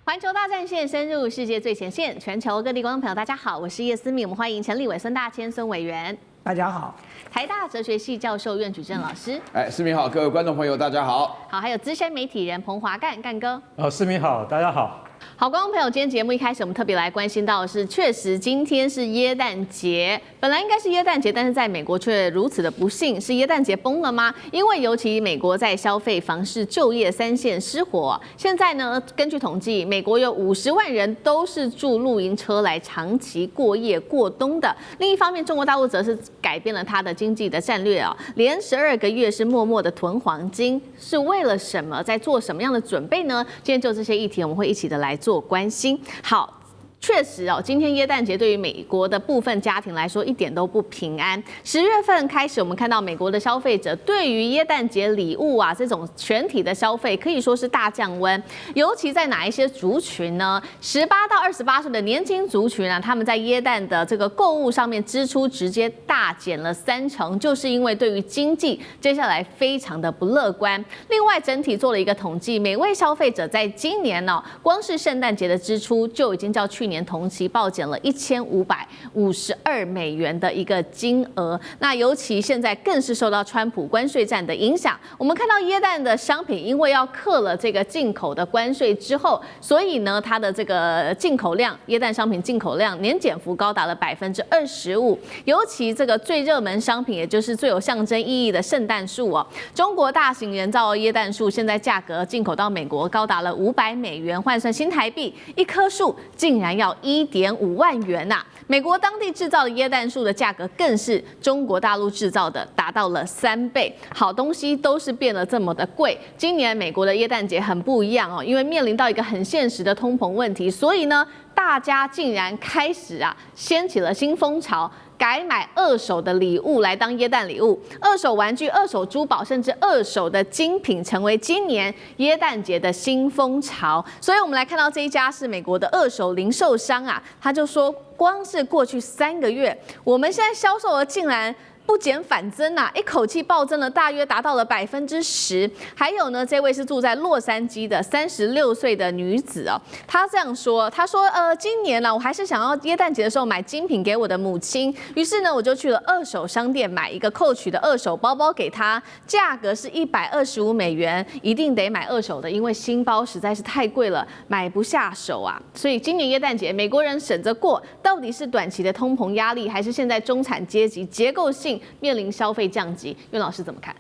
环球大战线深入世界最前线，全球各地观众朋友，大家好，我是叶思密，我们欢迎陈立伟、孙大千、孙委员。大家好，台大哲学系教授苑举正老师。思明好，各位观众朋友，大家好。好，还有资深媒体人彭华干哥。思明好，大家好。好，观众朋友，今天节目一开始，我们特别来关心到的是，确实今天是耶诞节，本来应该是耶诞节，但是在美国却如此的不幸，是耶诞节崩了吗？因为尤其美国在消费、房市、就业三线失火，现在呢，根据统计，美国有50万人都是住露营车来长期过夜过冬的。另一方面，中国大陆则是改变了它的经济的战略啊，连12个月是默默的囤黄金，是为了什么？在做什么样的准备呢？今天就这些议题，我们会一起的来做关心。好。确实哦，今天耶诞节对于美国的部分家庭来说一点都不平安。10月份开始，我们看到美国的消费者对于耶诞节礼物啊这种全体的消费可以说是大降温，尤其在哪一些族群呢？18到28岁的年轻族群啊，他们在耶诞的这个购物上面支出直接大减了30%，就是因为对于经济接下来非常的不乐观。另外，整体做了一个统计，每位消费者在今年呢，光是圣诞节的支出就已经较去年同期暴减了1552美元的一个金额。那尤其现在更是受到川普关税战的影响。我们看到耶诞的商品，因为要课了这个进口的关税之后，所以呢，它的这个进口量，耶诞商品进口量年减幅高达了25%。尤其这个最热门商品，也就是最有象征意义的圣诞树哦，中国大型人造耶诞树现在价格进口到美国高达了500美元，换算新台币，一棵树竟然要1.5万元呐！美国当地制造的耶诞树的价格更是中国大陆制造的达到了3倍。好东西都是变得这么的贵。今年美国的耶诞节很不一样哦，因为面临到一个很现实的通膨问题，所以呢，大家竟然开始掀起了新风潮。改买二手的礼物来当耶诞礼物，二手玩具、二手珠宝，甚至二手的精品，成为今年耶诞节的新风潮。所以，我们来看到这一家是美国的二手零售商啊，他就说，光是过去3个月，我们现在销售额竟然不减反增啊，一口气暴增了，大约达到了10%。还有呢，这位是住在洛杉矶的36岁的女子哦，她这样说，她说，今年呢，我还是想要耶诞节的时候买精品给我的母亲，于是呢，我就去了二手商店买一个Coach的二手包包给她，价格是125美元，一定得买二手的，因为新包实在是太贵了，买不下手啊。所以今年耶诞节，美国人省着过，到底是短期的通膨压力，还是现在中产阶级结构性面临消费降级？苑老师怎么看？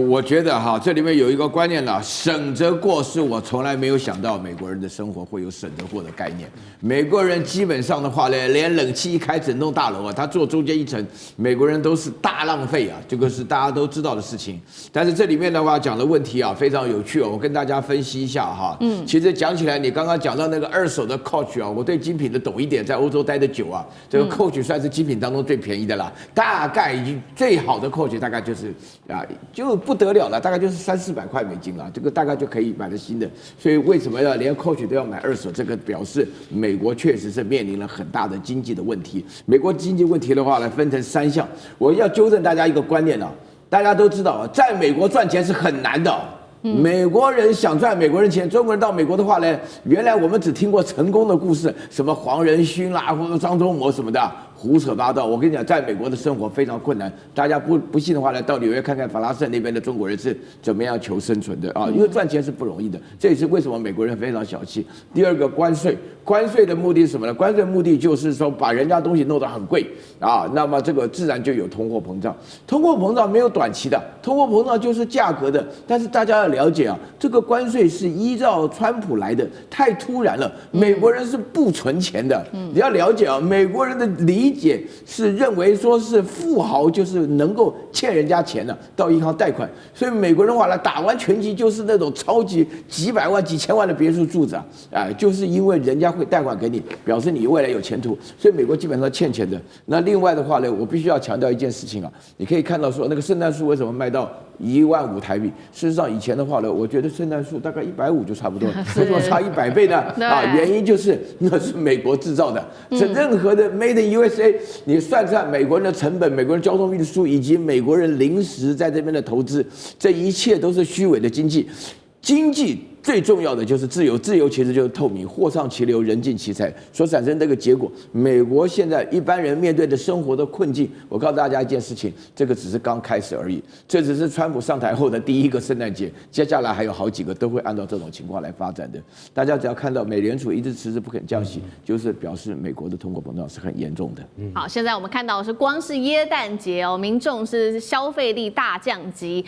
我觉得这里面有一个观念呢，省着过是我从来没有想到美国人的生活会有省着过的概念。美国人基本上的话呢，连冷气一开整栋大楼他坐中间一层，美国人都是大浪费啊，这个是大家都知道的事情。但是这里面的话讲的问题非常有趣我跟大家分析一下其实讲起来，你刚刚讲到那个二手的 Coach 我对精品的懂一点，在欧洲待的久这个 Coach 算是精品当中最便宜的啦，大概已经最好的 Coach 大概就是就不得了了，大概就是300-400块美金了，这个大概就可以买的新的。所以为什么连 Coach 都要买二手？这个表示美国确实是面临了很大的经济的问题。美国经济问题的话呢，分成3项。我要纠正大家一个观念大家都知道在美国赚钱是很难的。美国人想赚美国人钱，中国人到美国的话呢，原来我们只听过成功的故事，什么黄仁勋啦，或者张忠谋什么的，胡扯八道。我跟你讲，在美国的生活非常困难。大家不信的话呢，到纽约看看法拉盛那边的中国人是怎么样求生存的因为赚钱是不容易的。这也是为什么美国人非常小气。第二个，关税的目的是什么呢？关税目的就是说把人家东西弄得很贵那么这个自然就有通货膨胀。通货膨胀没有短期的，通货膨胀就是价格的。但是大家要了解这个关税是依照川普来的，太突然了。美国人是不存钱的，你要了解美国人的理解是认为说是富豪就是能够欠人家钱的，到银行贷款。所以美国人话呢，打完拳击就是那种超级几百万、几千万的别墅住子就是因为人家会贷款给你，表示你未来有前途。所以美国基本上欠钱的。那另外的话呢，我必须要强调一件事情你可以看到说那个圣诞树为什么卖到15000台币？事实上以前的话呢，我觉得圣诞树大概150就差不多，为什么差100倍呢？原因就是那是美国制造的，是任何的 Made in USA， 你算美国人的成本、美国人交通运输以及美国人临时在这边的投资，这一切都是虚伪的经济。经济最重要的就是自由，自由其实就是透明，货畅其流，人尽其才所产生这个结果。美国现在一般人面对的生活的困境，我告诉大家一件事情，这个只是刚开始而已，这只是川普上台后的第一个圣诞节，接下来还有好几个都会按照这种情况来发展的。大家只要看到美联储一直迟迟不肯降息，就是表示美国的通货膨胀是很严重的。好，现在我们看到的是光是耶诞节哦，民众是消费力大降级。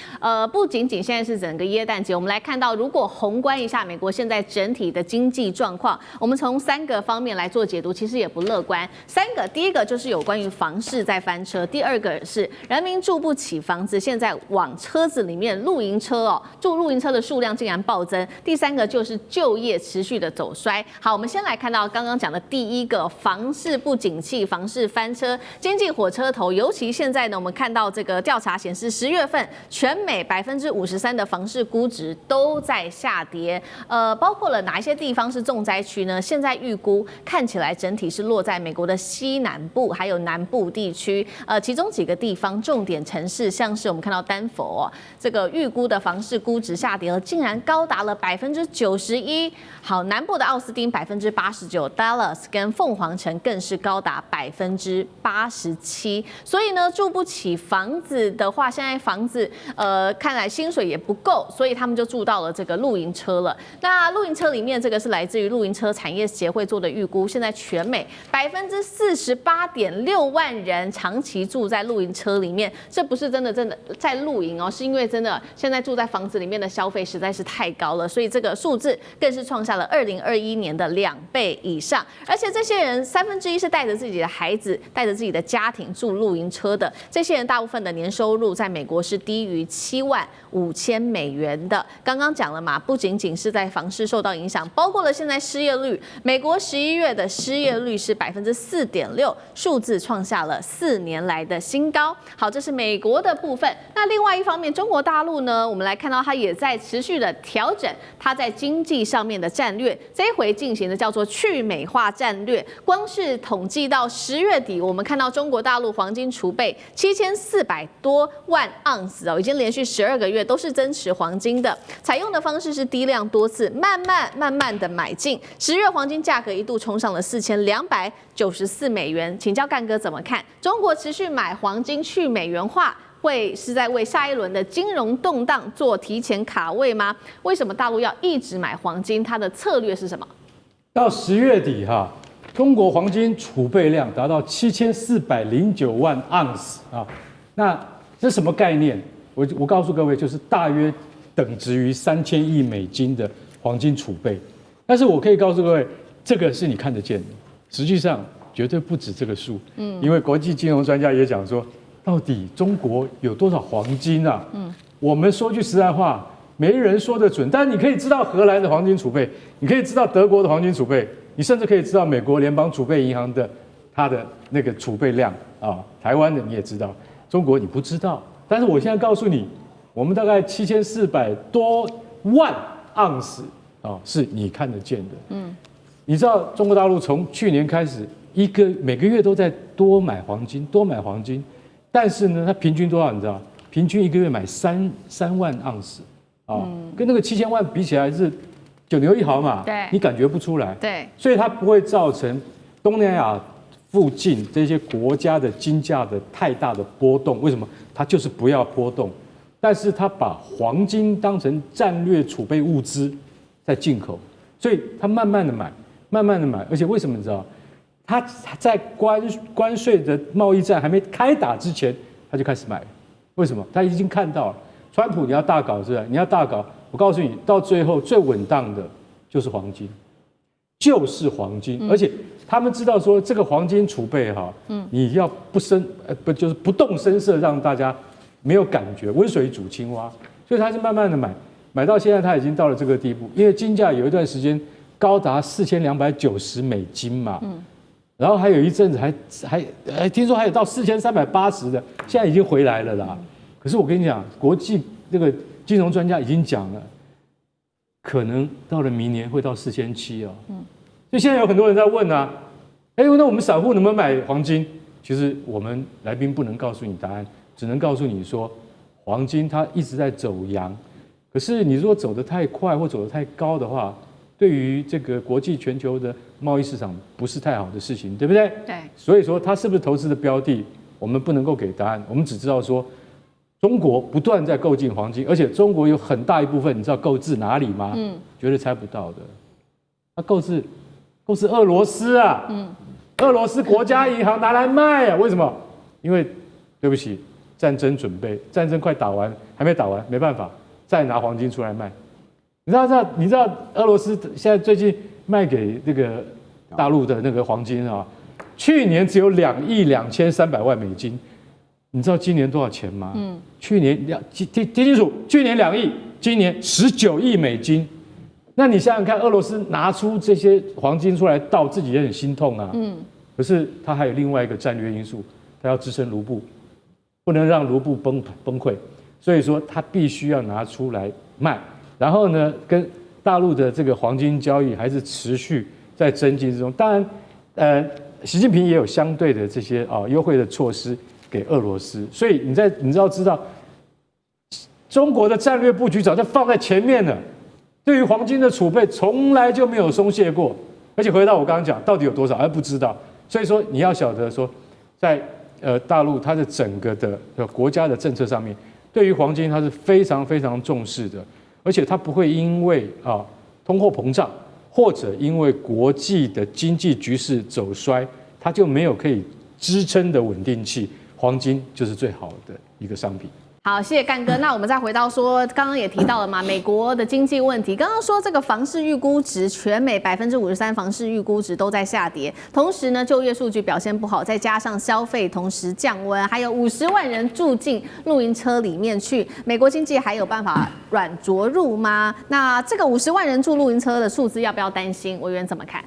不仅仅现在是整个耶诞节，我们来看到，如果宏观一下美国现在整体的经济状况，我们从3个方面来做解读，其实也不乐观。第一个就是有关于房市在翻车，第2个是人民住不起房子，现在往车子里面露营车住露营车的数量竟然暴增，第3个就是就业持续的走衰。好，我们先来看到刚刚讲的第一个，房市不景气，房市翻车，经济火车头。尤其现在呢，我们看到这个调查显示，10月份全美53%的房市估值都在下跌。包括了哪一些地方是重灾区呢？现在预估看起来整体是落在美国的西南部还有南部地区。其中几个地方重点城市，像是我们看到丹佛这个预估的房市估值下跌了，竟然高达了91%。好，南部的奥斯汀89%，Dallas 跟凤凰城更是高达87%。所以呢，住不起房子的话，现在房子看来薪水也不够，所以他们就住到了这个露营车了。那露营车里面，这个是来自于露营车产业协会做的预估，现在全美48.6万人长期住在露营车里面，这不是真的在露营是因为真的现在住在房子里面的消费实在是太高了，所以这个数字更是创下了2021年的2倍以上。而且这些人1/3是带着自己的孩子、带着自己的家庭住露营车的，这些人大部分的年收入在美国是低于$75,000的。刚刚讲了嘛，不仅仅是在房市受到影响，包括了现在失业率，美国11月的失业率是4.6%，数字创下了4年来的新高。好，这是美国的部分。那另外一方面，中国大陆呢，我们来看到它也在持续的调整它在经济上面的战略，这一回进行的叫做去美化战略。光是统计到10月底，我们看到中国大陆黄金储备7400多万盎司已经连续12个月都是增持黄金的，采用的方式是低量多次，慢慢的买进。10月黄金价格一度冲上了$4294。请教干哥怎么看？中国持续买黄金去美元化，会是在为下一轮的金融动荡做提前卡位吗？为什么大陆要一直买黄金？它的策略是什么？到10月底中国黄金储备量达到7409万盎司那这什么概念？我告诉各位，就是大约等值于3000亿美金的黄金储备。但是我可以告诉各位，这个是你看得见的，实际上绝对不止这个数。因为国际金融专家也讲说，到底中国有多少黄金啊？我们说句实在话，没人说得准。但是你可以知道荷兰的黄金储备，你可以知道德国的黄金储备，你甚至可以知道美国联邦储备银行的它的那个储备量台湾的你也知道，中国你不知道。但是我现在告诉你，我们大概7400多万盎司是你看得见的。你知道中国大陆从去年开始，每个月都在多买黄金，但是呢，它平均多少？你知道？平均一个月买3万盎司跟那个7000万比起来是9牛1毫嘛，对，你感觉不出来，对，所以它不会造成东南亚附近这些国家的金价的太大的波动。为什么？它就是不要波动，但是它把黄金当成战略储备物资在进口，所以它慢慢的买，而且为什么你知道？它在关税的贸易战还没开打之前，它就开始买，为什么？他已经看到了，川普你要大搞是吧？你要大搞，我告诉你，到最后最稳当的就是黄金，而且他们知道说这个黄金储备你要就是不动声色，让大家没有感觉，温水煮青蛙，所以他是慢慢的买到现在他已经到了这个地步，因为金价有一段时间高达$4290嘛，然后还有一阵子还听说还有到4380的，现在已经回来了啦。可是我跟你讲，国际这个金融专家已经讲了，可能到了明年会到4700所以现在有很多人在问那我们散户能不能买黄金？其实我们来宾不能告诉你答案，只能告诉你说，黄金它一直在走阳，可可是你如果走得太快或走得太高的话，对于这个国际全球的贸易市场不是太好的事情，对不对？对。所以说它是不是投资的标的，我们不能够给答案，我们只知道说，中国不断在购进黄金，而且中国有很大一部分，你知道购置哪里吗？绝对猜不到的。它购置俄罗斯啊，俄罗斯国家银行拿来卖啊，为什么？因为对不起，战争准备，战争快打完，还没打完，没办法，再拿黄金出来卖。你知道俄罗斯现在最近卖给这个大陆的那个黄金啊，去年只有2亿2300万美金，你知道今年多少钱吗？去年听清楚，去年2亿，今年19亿美金。那你想想看，俄罗斯拿出这些黄金出来倒，自己也很心痛啊。可是它还有另外一个战略因素，它要支撑卢布，不能让卢布崩溃，所以说它必须要拿出来卖。然后呢，跟大陆的这个黄金交易还是持续在增进之中。当然，习近平也有相对的这些优惠的措施给俄罗斯。所以你知道，中国的战略布局早就放在前面了。对于黄金的储备，从来就没有松懈过。而且回到我刚刚讲，到底有多少还不知道。所以说你要晓得说，在大陆它的整个的国家的政策上面，对于黄金它是非常非常重视的。而且它不会因为通货膨胀，或者因为国际的经济局势走衰，它就没有可以支撑的稳定器。黄金就是最好的一个商品。好，谢谢干哥。那我们再回到说，刚刚也提到了嘛，美国的经济问题。刚刚说这个房市预估值，全美53%房市预估值都在下跌，同时呢，就业数据表现不好，再加上消费同时降温，还有50万人住进露营车里面去，美国经济还有办法软着陆吗？那这个50万人住露营车的数字要不要担心？委员怎么看？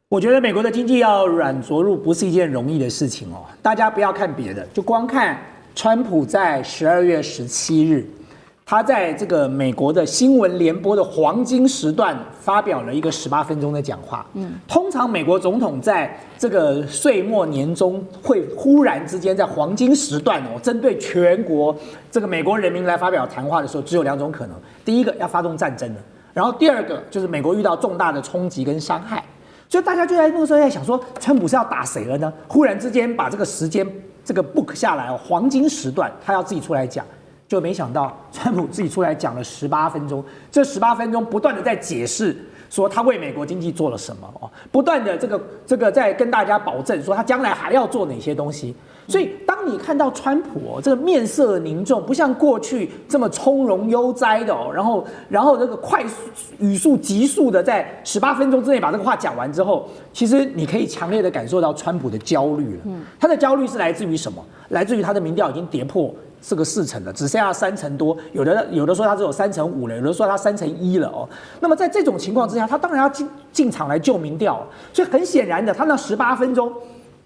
我觉得美国的经济要软着陆不是一件容易的事情哦。大家不要看别的，就光看川普在12月17日，他在这个美国的新闻联播的黄金时段发表了一个18分钟的讲话。通常美国总统在这个岁末年终会忽然之间在黄金时段针对全国这个美国人民来发表谈话的时候，只有2种可能：第一个要发动战争了，然后第二个就是美国遇到重大的冲击跟伤害。所以大家就在那个时候在想说，川普是要打谁了呢？忽然之间把这个时间这个 book 下来黄金时段他要自己出来讲，就没想到川普自己出来讲了18分钟，这18分钟不断的在解释说他为美国经济做了什么不断的这个在跟大家保证说他将来还要做哪些东西。所以当你看到川普这个面色凝重，不像过去这么从容悠哉的然后这个快速语速急速的在18分钟之内把这个话讲完之后，其实你可以强烈的感受到川普的焦虑了。他的焦虑是来自于什么？来自于他的民调已经跌破这个4成了，只剩下3成多，有的说他只有3成5了，有的说他3成1了那么在这种情况之下，他当然要进场来救民调所以很显然的，他那18分钟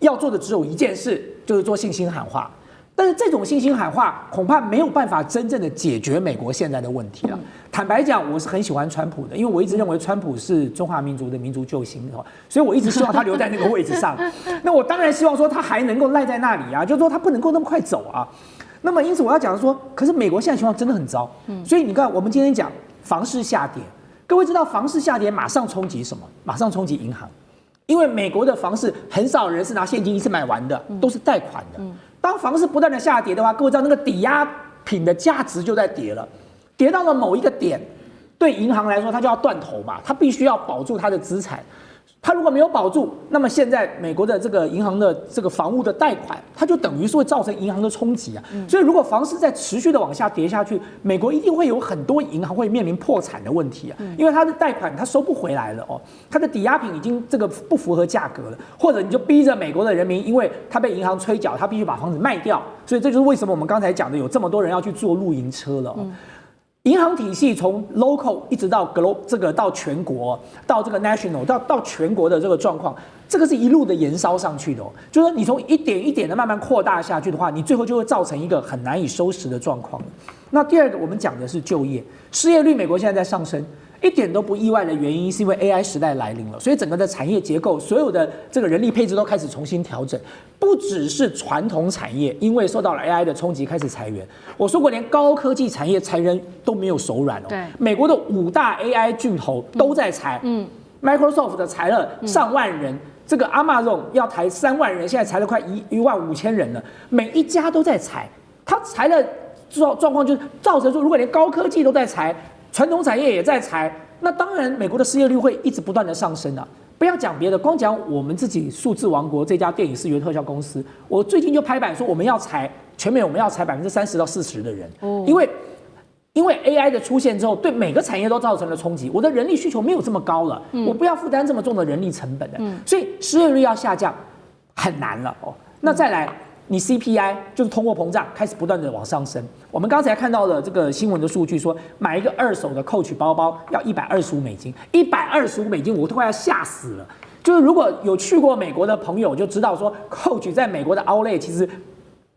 要做的只有一件事，就是做信心喊话。但是这种信心喊话恐怕没有办法真正的解决美国现在的问题了。坦白讲，我是很喜欢川普的，因为我一直认为川普是中华民族的民族救星所以我一直希望他留在那个位置上。那我当然希望说他还能够赖在那里啊，就是说他不能够那么快走啊。那么因此我要讲说，可是美国现在情况真的很糟。所以你看，我们今天讲房市下跌，各位知道房市下跌马上冲击什么？马上冲击银行。因为美国的房市很少人是拿现金一次买完的，都是贷款的。当房市不断的下跌的话，各位知道那个抵押品的价值就在跌了，跌到了某一个点，对银行来说，它就要断头嘛，它必须要保住它的资产。它如果没有保住，那么现在美国的这个银行的这个房屋的贷款，它就等于是会造成银行的冲击啊。所以如果房市在持续的往下跌下去，美国一定会有很多银行会面临破产的问题啊，因为它的贷款它收不回来了它的抵押品已经这个不符合价格了，或者你就逼着美国的人民，因为他被银行催缴，他必须把房子卖掉，所以这就是为什么我们刚才讲的有这么多人要去做露营车了银行体系从 local 一直到 global 这个到全国，到这个 national 到全国的这个状况，这个是一路的延烧上去的就是说你从一点一点的慢慢扩大下去的话，你最后就会造成一个很难以收拾的状况。那第二个我们讲的是就业，失业率美国现在在上升，一点都不意外的原因，是因为 AI 时代来临了，所以整个的产业结构，所有的这个人力配置都开始重新调整。不只是传统产业，因为受到了 AI 的冲击，开始裁员。我说过，连高科技产业裁人都没有手软哦。对，美国的5大 AI 巨头都在裁。Microsoft 的裁了上万人，这个 Amazon 要裁3万人，现在裁了快15000人了，每一家都在裁。他裁了状况就是造成说，如果连高科技都在裁，传统产业也在裁，那当然美国的失业率会一直不断的上升啊。不要讲别的，光讲我们自己数字王国这家电影视觉特效公司，我最近就拍板说我们要裁全美，我们要裁30%到40%的人，因为 AI 的出现之后，对每个产业都造成了冲击。我的人力需求没有这么高了，我不要负担这么重的人力成本的，所以失业率要下降很难了哦。那再来，你 CPI 就是通货膨胀开始不断的往上升。我们刚才看到了这个新闻的数据说，买一个2手的 Coach 包包要$125，$125我都快要吓死了。就是如果有去过美国的朋友就知道说 ，Coach 在美国的 Outlet 其实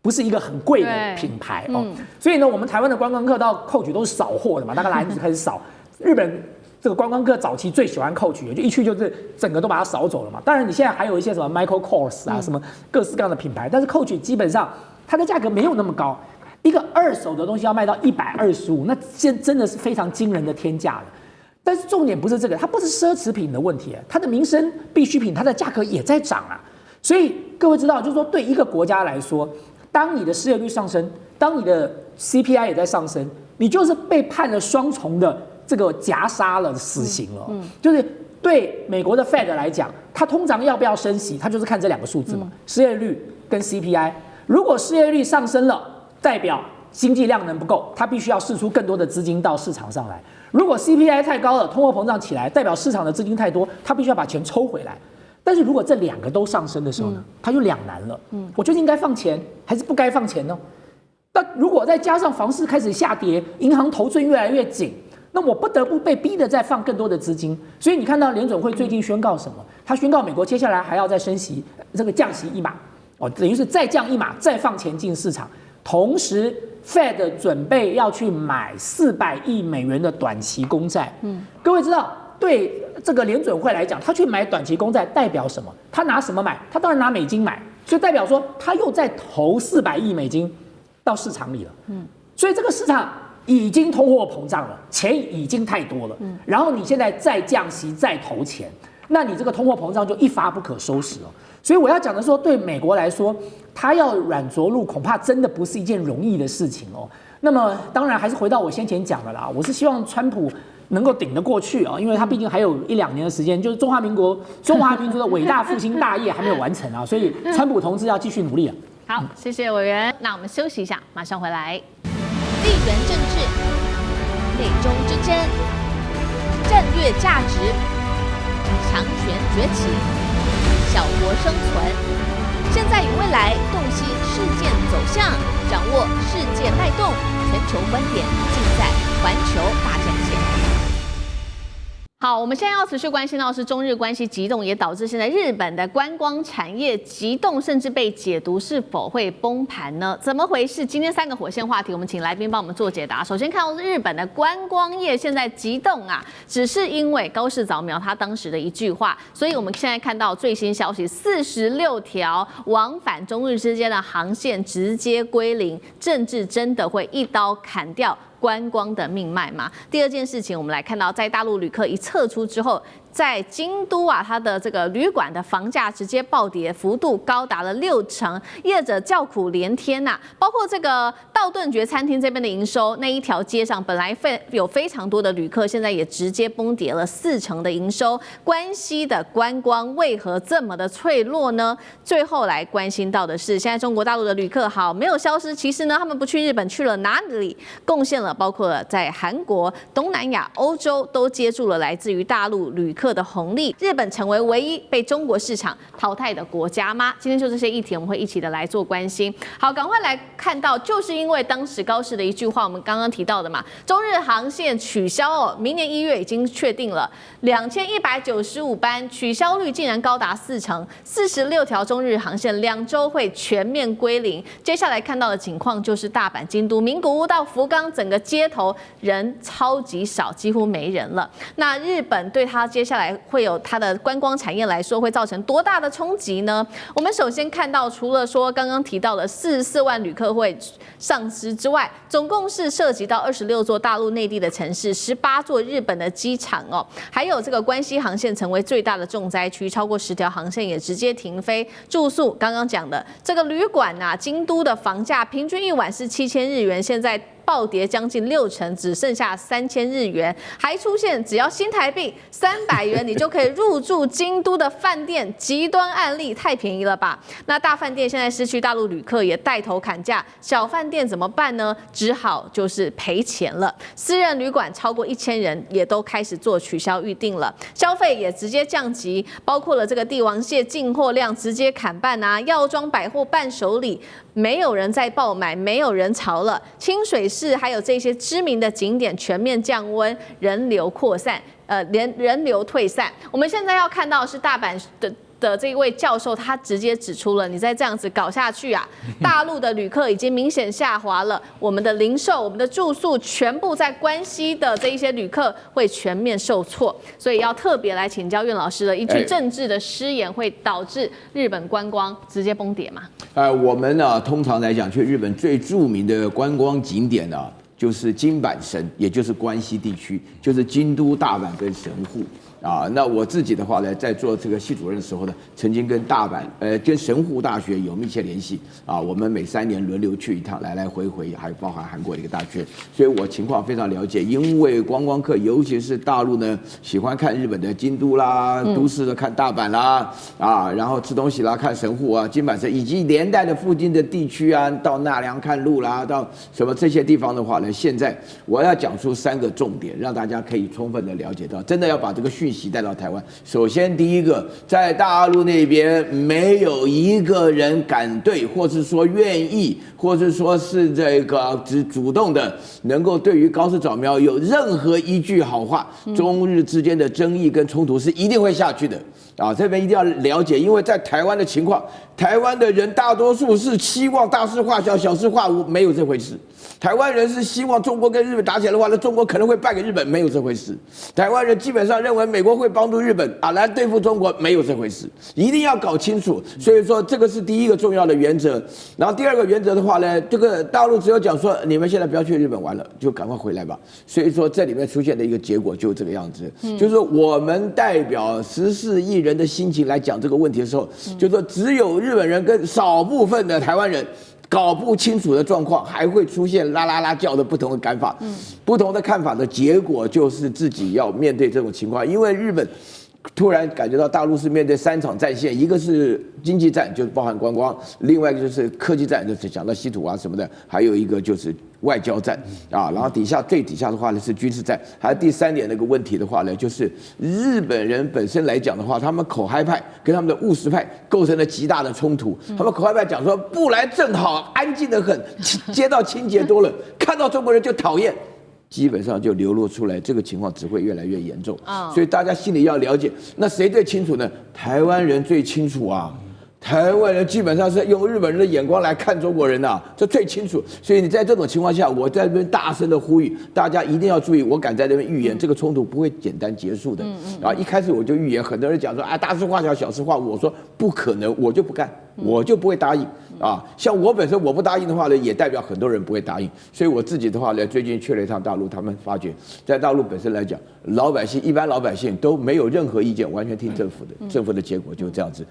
不是一个很贵的品牌哦，所以呢，我们台湾的观光客到 Coach 都是扫货的嘛，大概来就开始扫。日本这个观光客早期最喜欢 Coach， 就一去就是整个都把它扫走了嘛。当然，你现在还有一些什么 Michael Kors 啊，什么各式各样的品牌，但是 Coach 基本上它的价格没有那么高，一个2手的东西要卖到125，那真的是非常惊人的天价了。但是重点不是这个，它不是奢侈品的问题，它的民生必需品，它的价格也在涨啊。所以各位知道，就是说对一个国家来说，当你的失业率上升，当你的 CPI 也在上升，你就是被判了双重的这个夹杀了死刑了。就是对美国的 Fed 来讲，它通常要不要升息，它就是看这2个数字嘛，失业率跟 CPI。如果失业率上升了，代表经济量能不够，它必须要释出更多的资金到市场上来。如果 CPI 太高了，通货膨胀起来，代表市场的资金太多，它必须要把钱抽回来。但是如果这2个都上升的时候呢，它就两难了。我究竟应该放钱还是不该放钱呢？那如果再加上房市开始下跌，银行头寸越来越紧，那我不得不被逼的再放更多的资金。所以你看到联准会最近宣告什么？他宣告美国接下来还要再升息，这个降息1码，等于是再降1码，再放钱进市场。同时 ，Fed 准备要去买400亿美元的短期公债。各位知道，对这个联准会来讲，他去买短期公债代表什么？他拿什么买？他当然拿美金买，所以代表说他又在投400亿美金到市场里了。所以这个市场已经通货膨胀了，钱已经太多了。然后你现在再降息、再投钱，那你这个通货膨胀就一发不可收拾了。所以我要讲的说，对美国来说，它要软着陆，恐怕真的不是一件容易的事情哦。那么当然还是回到我先前讲的啦，我是希望川普能够顶得过去啊，因为他毕竟还有1-2年的时间，就是中华民族的伟大复兴大业还没有完成啊，所以川普同志要继续努力啊。好，谢谢委员。那我们休息一下，马上回来。地缘政治、美中之争、战略价值、强权崛起、小国生存，现在与未来洞悉事件走向，掌握世界脉动，全球观点尽在环球大战线。好，我们现在要持续关心到是中日关系急冻，也导致现在日本的观光产业急冻，甚至被解读是否会崩盘呢？怎么回事？今天3个火线话题，我们请来宾帮我们做解答。首先看到日本的观光业现在急冻啊，只是因为高市早苗他当时的一句话，所以我们现在看到最新消息，46条往返中日之间的航线直接归零，政治真的会一刀砍掉观光的命脉吗？第二件事情，我们来看到，在大陆旅客一撤出之后，在京都啊，它的这个旅馆的房价直接暴跌，幅度高达了60%，业者叫苦连天呐。包括这个道顿崛餐厅这边的营收，那一条街上本来有非常多的旅客，现在也直接崩跌了40%的营收。关西的观光为何这么的脆弱呢？最后来关心到的是，现在中国大陆的旅客好没有消失，其实呢，他们不去日本，去了哪里？贡献了包括在韩国、东南亚、欧洲都接住了来自于大陆旅客客的红利，日本成为唯一被中国市场淘汰的国家吗？今天就这些议题，我们会一起的来做关心。好，赶快来看到，就是因为当时高市的一句话，我们刚刚提到的嘛，中日航线取消哦，明年1月已经确定了，2195班取消率竟然高达40%，46条中日航线2周会全面归零。接下来看到的情况就是大阪、京都、名古屋到福冈，整个街头人超级少，几乎没人了。那日本对它接下来会有它的观光产业来说，会造成多大的冲击呢？我们首先看到，除了说刚刚提到的44万旅客会丧失之外，总共是涉及到26座大陆内地的城市，18座日本的机场哦，还有这个关西航线成为最大的重灾区，超过10条航线也直接停飞。住宿刚刚讲的这个旅馆啊，京都的房价平均1晚是7000日元，现在暴跌将近60%，只剩下3000日元，还出现只要新台币300元，你就可以入住京都的饭店，极端案例，太便宜了吧？那大饭店现在失去大陆旅客，也带头砍价，小饭店怎么办呢？只好就是赔钱了。私人旅馆超过1000人也都开始做取消预定了，消费也直接降级，包括了这个帝王蟹进货量直接砍半啊，药妆百货伴手礼没有人在爆买，没有人潮了。清水寺还有这些知名的景点全面降温，人流扩散，人流退散。我们现在要看到的是大阪的这一位教授，他直接指出了，你再这样子搞下去啊，大陆的旅客已经明显下滑了，我们的零售、我们的住宿，全部在关西的这一些旅客会全面受挫，所以要特别来请教苑老师了。一句政治的失言会导致日本观光直接崩跌吗？我们呢，通常来讲，去日本最著名的观光景点呢，就是金板神，也就是关西地区，就是京都、大阪跟神户。那我自己的话呢，在做这个系主任的时候呢，曾经跟跟神户大学有密切联系我们每3年轮流去一趟，来来回回，还包含韩国的一个大学，所以我情况非常了解。因为观光客，尤其是大陆呢，喜欢看日本的京都啦，都市的看大阪啦，然后吃东西啦，看神户啊、金板神，以及连带的附近的地区啊，到奈良看路啦，到什么这些地方的话呢，现在我要讲出3个重点，让大家可以充分的了解到，真的要把这个讯息带到台湾。首先，第一个，在大陆那边没有一个人敢对，或是说愿意，或是说是这个主动的，能够对于高市早苗有任何一句好话，中日之间的争议跟冲突是一定会下去的。这边一定要了解，因为在台湾的情况，台湾的人大多数是期望大事化小，小事化无，没有这回事。台湾人是希望中国跟日本打起来的话，那中国可能会败给日本，没有这回事。台湾人基本上认为美国会帮助日本来对付中国，没有这回事，一定要搞清楚。所以说这个是第一个重要的原则。然后第二个原则的话呢，这个大陆只有讲说你们现在不要去日本玩了，就赶快回来吧。所以说这里面出现的一个结果就是这个样子，就是我们代表14亿人的心情来讲这个问题的时候，就是说只有日本人跟少部分的台湾人搞不清楚的状况，还会出现啦啦啦叫的不同的看法，不同的看法的结果就是自己要面对这种情况，因为日本突然感觉到大陆是面对3场战线，一个是经济战，就是包含观光；另外一个就是科技战，就是讲到稀土什么的；还有一个就是外交战然后最底下的话呢是军事战。还有第3点那个问题的话呢，就是日本人本身来讲的话，他们口嗨派跟他们的务实派构成了极大的冲突。他们口嗨派讲说不来正好，安静得很，街道清洁多了，看到中国人就讨厌。基本上就流露出来，这个情况只会越来越严重。所以大家心里要了解，那谁最清楚呢？台湾人最清楚啊。台湾人基本上是用日本人的眼光来看中国人这最清楚。所以你在这种情况下，我在这边大声的呼吁大家一定要注意，我敢在这边预言，这个冲突不会简单结束的。一开始我就预言，很多人讲说大事化小，小事化无，我说不可能，我就不干，我就不会答应像我本身我不答应的话呢，也代表很多人不会答应。所以我自己的话呢，最近去了一趟大陆，他们发觉在大陆本身来讲，一般老百姓都没有任何意见，完全听政府的，政府的结果就这样子。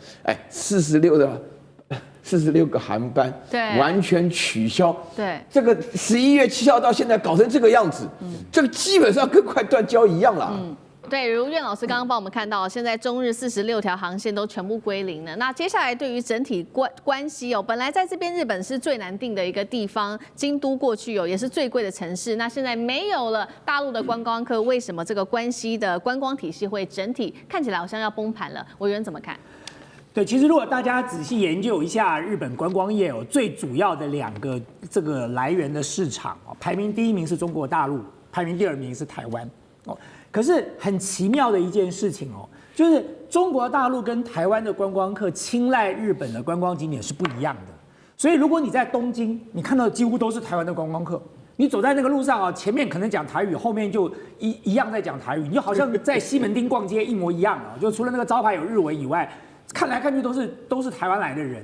46个航班，对，完全取消。对，这个11月7号到现在搞成这个样子，这个基本上跟快断交一样了。对，如苑老师刚刚帮我们看到，现在中日46条航线都全部归零了。那接下来对于整体关系本来在这边日本是最难定的一个地方，京都过去也是最贵的城市。那现在没有了大陆的观光客，为什么这个关西的观光体系会整体看起来好像要崩盘了？委员怎么看？对，其实如果大家仔细研究一下日本观光业最主要的2个这个来源的市场排名第1名是中国大陆，排名第2名是台湾可是很奇妙的一件事情就是中国大陆跟台湾的观光客青睐日本的观光景点是不一样的。所以如果你在东京，你看到的几乎都是台湾的观光客，你走在那个路上前面可能讲台语，后面就一样在讲台语，你就好像在西门町逛街一模一样就除了那个招牌有日文以外，看来看去都是台湾来的人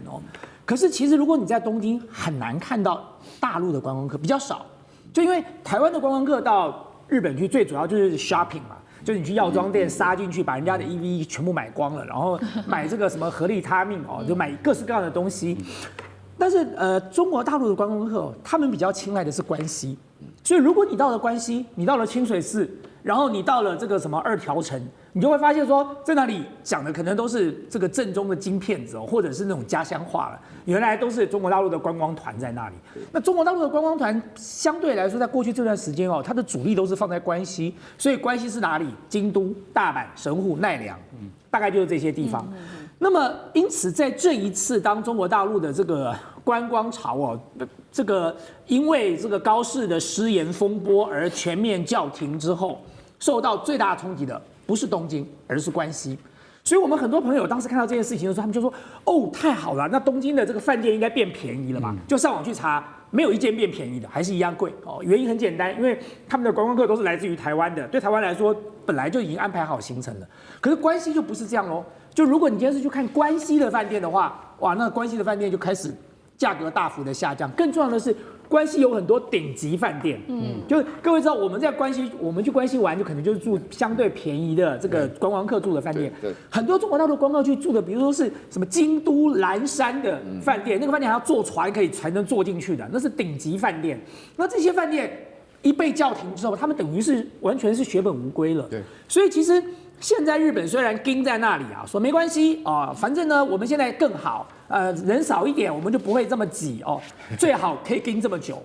可是其实如果你在东京很难看到大陆的观光客，比较少，就因为台湾的观光客到日本去最主要就是 shopping 嘛，就是你去药妆店杀进去，把人家的 EV 全部买光了，然后买这个什么合利他命就买各式各样的东西。但是中国大陆的观光客他们比较青睐的是关西，所以如果你到了关西，你到了清水寺，然后你到了这个什么2条城，你就会发现说，在那里讲的可能都是这个正宗的京片子或者是那种家乡话了。原来都是中国大陆的观光团在那里。那中国大陆的观光团相对来说，在过去这段时间它的主力都是放在关西，所以关西是哪里？京都、大阪、神户、奈良，大概就是这些地方。那么因此，在这一次当中国大陆的这个观光潮这个因为这个高市的失言风波而全面叫停之后，受到最大冲击的不是东京，而是关西。所以我们很多朋友当时看到这件事情的时候，他们就说：“太好了，那东京的这个饭店应该变便宜了吧？”就上网去查，没有一间变便宜的，还是一样贵原因很简单，因为他们的观光客都是来自于台湾的，对台湾来说本来就已经安排好行程了。可是关西就不是这样喽。就如果你今天是去看关西的饭店的话，哇，那关西的饭店就开始价格大幅的下降。更重要的是，关西有很多顶级饭店，就是各位知道，我们在关西，我们去关西玩，就可能就是住相对便宜的这个观光客住的饭店。对，很多中国大陆观光去住的，比如说是什么京都岚山的饭店，那个饭店还要坐船才能坐进去的，那是顶级饭店。那这些饭店一被叫停之后，他们等于是完全是血本无归了。对，所以其实现在日本虽然盯在那里说没关系反正呢我们现在更好，人少一点我们就不会这么挤最好可以盯这么久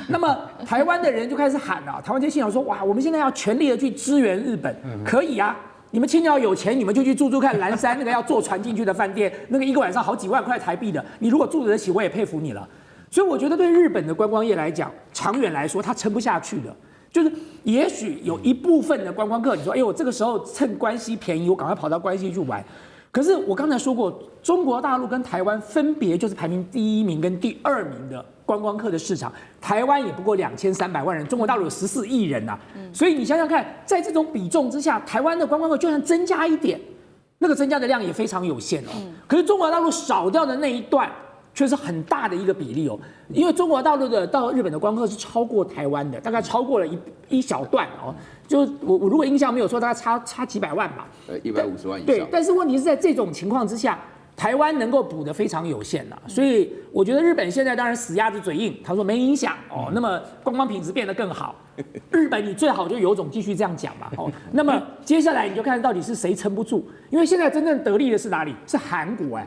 那么台湾的人就开始喊台湾这些信仰说，哇，我们现在要全力的去支援日本，可以啊。你们青鸟有钱，你们就去住看岚山那个要坐船进去的饭店，那个一个晚上好几万块台币的，你如果住得起，我也佩服你了。所以我觉得对日本的观光业来讲，长远来说它撑不下去的。就是也许有一部分的观光客，你说，我这个时候趁关西便宜，我赶快跑到关西去玩。可是我刚才说过，中国大陆跟台湾分别就是排名第1名跟第2名的观光客的市场，台湾也不过2300万人，中国大陆有14亿人呐。所以你想想看，在这种比重之下，台湾的观光客就算增加一点，那个增加的量也非常有限可是中国大陆少掉的那一段，却是很大的一个比例因为中国大陆的到日本的观光客是超过台湾的，大概超过了一小段就我如果印象没有错，大概差几百万吧，150万以上。对，但是问题是在这种情况之下，台湾能够补得非常有限所以我觉得日本现在当然死鸭子嘴硬，他说没影响那么观光品质变得更好。日本你最好就有种继续这样讲嘛那么接下来你就看到底是谁撑不住，因为现在真正得利的是哪里？是韩国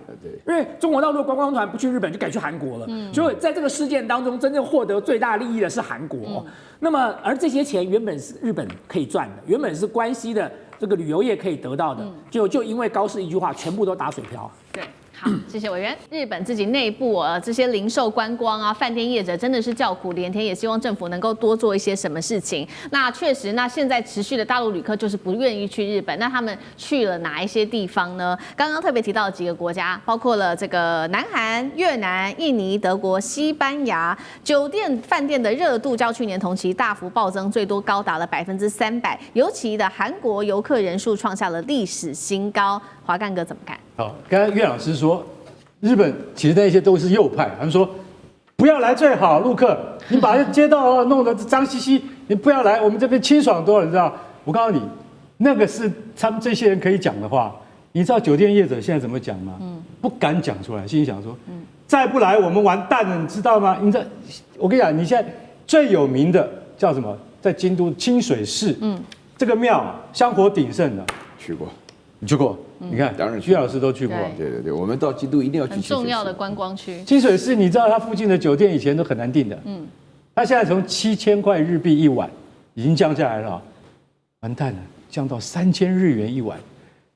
因为中国大陆的观光团不去日本就改去韩国了，所以在这个事件当中，真正获得最大利益的是韩国那么而这些钱原本是日本可以赚的，原本是关西的这个旅游业可以得到的，就因为高市一句话，全部都打水漂。对。好，谢谢委员。日本自己内部这些零售、观光饭店业者真的是叫苦连天，也希望政府能够多做一些什么事情。那确实，那现在持续的大陆旅客就是不愿意去日本，那他们去了哪一些地方呢？刚刚特别提到的几个国家，包括了这个南韩、越南、印尼、德国、西班牙，酒店、饭店的热度较去年同期大幅暴增，最多高达了300%。尤其的韩国游客人数创下了历史新高。华干哥怎么看？好，刚刚岳老师说，日本其实那些都是右派，他们说不要来最好，陆客，你把街道弄得脏兮兮，你不要来，我们这边清爽多了，你知道？我告诉你，那个是他们这些人可以讲的话。你知道酒店业者现在怎么讲吗？不敢讲出来，心里想说，再不来我们完蛋了，你知道吗？你这，我跟你讲，你现在最有名的叫什么？在京都清水寺，这个庙香火鼎盛的，去过，你去过？你看，当然去徐老师都去过。对，我们到基督一定要去很重要的观光区。清水寺，你知道它附近的酒店以前都很难订的，它现在从7000块日币一晚已经降下来了，完蛋了，降到3000日元一晚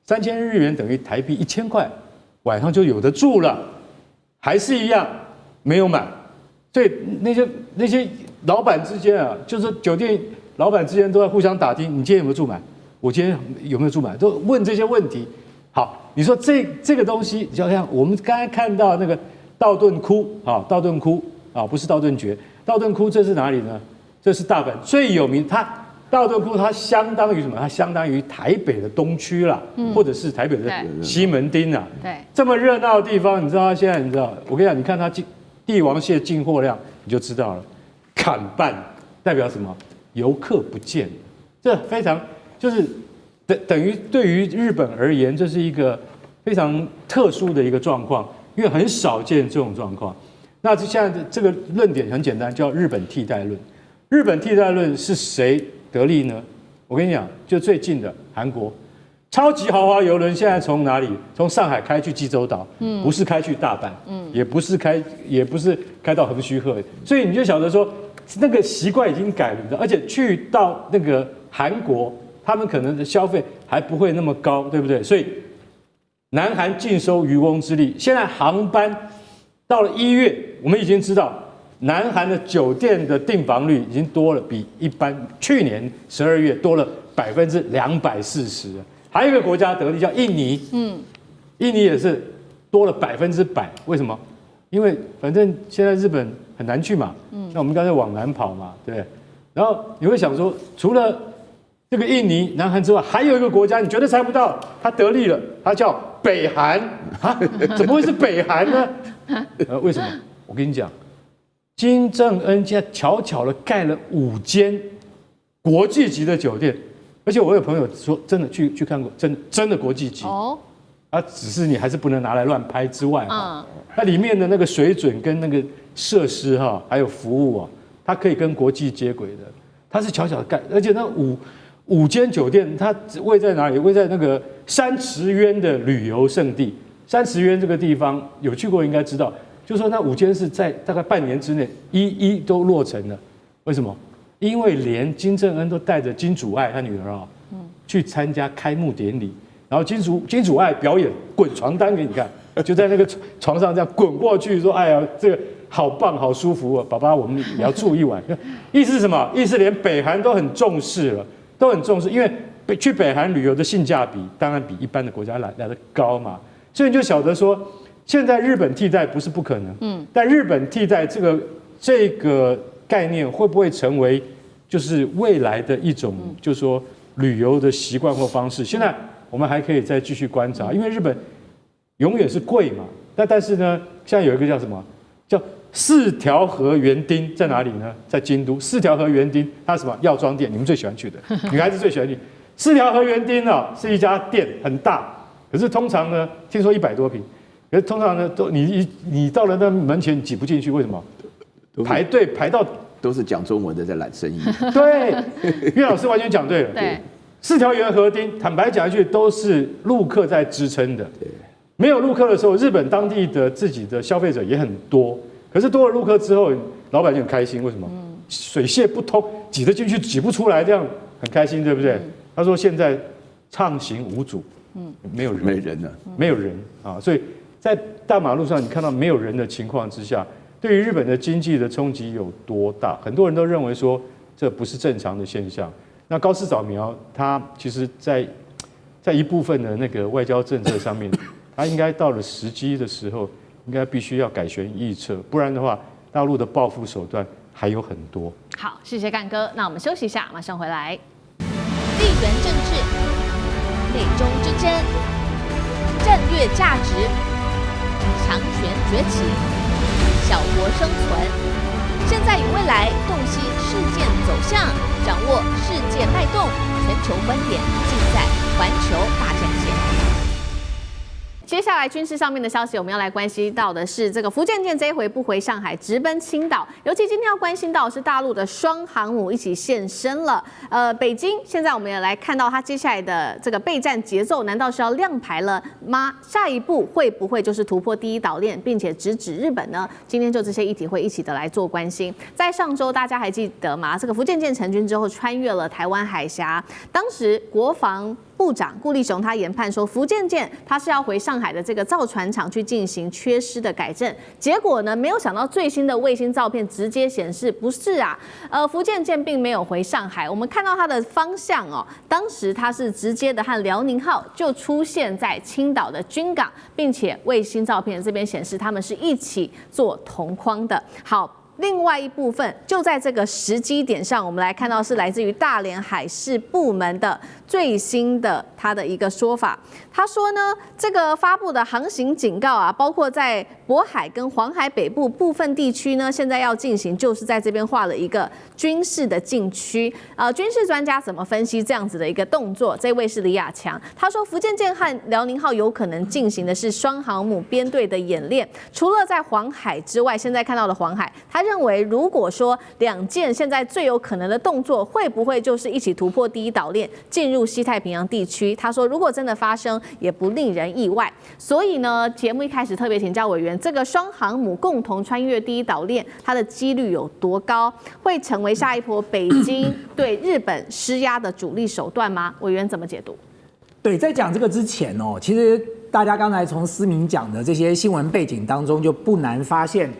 ，3000日元等于台币1000块，晚上就有得住了，还是一样没有满，所以那些老板之间啊，就是酒店老板之间都在互相打听，你今天有没有住满？我今天有没有住满？都问这些问题。好，你说这个东西，就像我们刚才看到那个道顿窟啊，道顿窟啊，不是道顿崛，道顿窟这是哪里呢？这是大阪最有名，道顿窟它相当于什么？它相当于台北的东区啦，或者是台北的西门町啊。对，这么热闹的地方，你知道它现在我跟你讲，你看它帝王蟹进货量，你就知道了，砍半代表什么？游客不见，这非常就是等于对于日本而言，这是一个非常特殊的一个状况，因为很少见这种状况。那现在这个论点很简单，叫日本替代论。日本替代论是谁得利呢？我跟你讲，就最近的韩国，超级豪华邮轮现在从哪里？从上海开去济州岛，不是开去大阪，也不是开到横须贺，所以你就晓得说，那个习惯已经改了，而且去到那个韩国，他们可能的消费还不会那么高，对不对？所以南韩尽收渔翁之利。现在航班到了1月，我们已经知道，南韩的酒店的订房率已经多了，比一般去年12月多了240%。还有一个国家得利叫印尼，印尼也是多了100%。为什么？因为反正现在日本很难去嘛，那我们刚才往南跑嘛，对不对？然后你会想说，除了这个印尼、南韩之外，还有一个国家你绝对猜不到，它得利了，它叫北韩啊？怎么会是北韩呢？为什么？我跟你讲，金正恩现在悄悄的盖了5间国际级的酒店，而且我有朋友说，真的去看过，真的国际级哦。只是你还是不能拿来乱拍之外它里面的那个水准跟那个设施还有服务它可以跟国际接轨的。它是悄悄的盖，而且那五间酒店，它位在哪里？位在那个山池渊的旅游胜地。山池渊这个地方有去过应该知道，就说那5间是在大概半年之内一都落成了。为什么？因为连金正恩都带着金主爱他女儿去参加开幕典礼。然后金主爱表演滚床单给你看，就在那个床上这样滚过去，说：“哎呀，这个好棒，好舒服啊，爸爸，我们也要住一晚。”意思是什么？意思连北韩都很重视了，都很重视，因为去北韩旅游的性价比当然比一般的国家来得高嘛，所以你就晓得说，现在日本替代不是不可能，但日本替代这个概念会不会成为就是未来的一种，就是说旅游的习惯或方式？现在我们还可以再继续观察，因为日本永远是贵嘛。但是呢，现在有一个叫什么？叫4条河园町在哪里呢？在京都。4条河园町，它什么药妆店？你们最喜欢去的，女孩子最喜欢去。4条河园町是一家店，很大，可是通常呢，听说100多坪，可是通常呢，你到了那门前挤不进去，为什么？排队排到都是讲中文的在揽生意。对，岳老师完全讲对了。对。4条河町，坦白讲一句，都是陆客在支撑的。没有陆客的时候，日本当地的自己的消费者也很多。可是多了陆客之后，老板就很开心。为什么？水泄不通，挤得进去挤不出来，这样很开心，对不对？他说现在畅行无阻，没有人，没有人啊！所以在大马路上你看到没有人的情况之下，对于日本的经济的冲击有多大？很多人都认为说这不是正常的现象。那高市早苗他其实在一部分的那个外交政策上面，他应该到了时机的时候，应该必须要改弦易辙，不然的话，大陆的报复手段还有很多。好，谢谢干哥，那我们休息一下，马上回来。地缘政治、美中之争、战略价值、强权崛起、小国生存。现在与未来洞悉事件走向，掌握世界脉动，全球观点尽在环球大战线。接下来军事上面的消息，我们要来关心到的是这个福建舰这一回不回上海，直奔青岛。尤其今天要关心到的是大陆的双航母一起现身了。北京现在我们也来看到它接下来的这个备战节奏，难道是要亮牌了吗？下一步会不会就是突破第一岛链，并且直指日本呢？今天就这些议题会一起的来做关心。在上周大家还记得吗？这个福建舰成军之后，穿越了台湾海峡，当时国防部长顾立雄他研判说，福建舰他是要回上海的这个造船厂去进行缺失的改正，结果呢，没有想到最新的卫星照片直接显示不是啊，福建舰并没有回上海，我们看到它的方向哦，当时它是直接的和辽宁号就出现在青岛的军港，并且卫星照片这边显示他们是一起做同框的。好。另外一部分就在这个时机点上，我们来看到是来自于大连海事部门的最新的他的一个说法。他说呢，这个发布的航行警告啊，包括在渤海跟黄海北部部分地区呢，现在要进行，就是在这边画了一个军事的禁区。军事专家怎么分析这样子的一个动作？这位是李亚强，他说福建舰和辽宁号有可能进行的是双航母编队的演练，除了在黄海之外，现在看到的黄海，他认为如果说两舰现在最有可能的动作，会不会就是一起突破第一岛链，进入西太平洋地区？他说，如果真的发生，也不令人意外。所以呢，节目一开始特别请教委员，这个双航母共同穿越第一岛链，它的几率有多高？会成为下一波北京对日本施压的主力手段吗？委员怎么解读？对，在讲这个之前哦，其实大家刚才从思明讲的这些新闻背景当中，就不难发现。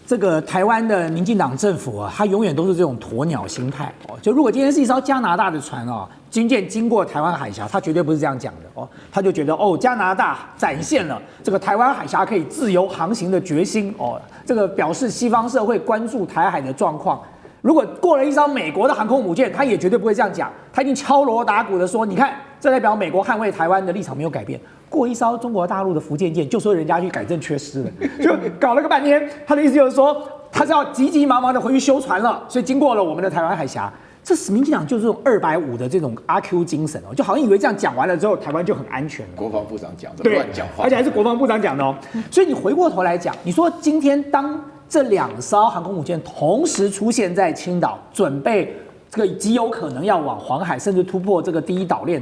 这个台湾的民进党政府啊，它永远都是这种鸵鸟心态哦。就如果今天是一艘加拿大的船哦，军舰经过台湾海峡，他绝对不是这样讲的哦。他就觉得哦，加拿大展现了这个台湾海峡可以自由航行的决心哦，这个表示西方社会关注台海的状况。如果过了一艘美国的航空母舰，他也绝对不会这样讲，他一定敲锣打鼓的说，你看，这代表美国捍卫台湾的立场没有改变。过一艘中国大陆的福建舰，就说人家去改正缺失了，就搞了个半天。他的意思就是说，他是要急急忙忙的回去修船了，所以经过了我们的台湾海峡。这民进党就是这种250的这种阿 Q 精神哦，就好像以为这样讲完了之后，台湾就很安全了。国防部长讲的对，乱讲话，而且还是国防部长讲的哦。所以你回过头来讲，你说今天当这2艘航空母舰同时出现在青岛，准备这个极有可能要往黄海甚至突破这个第一岛链。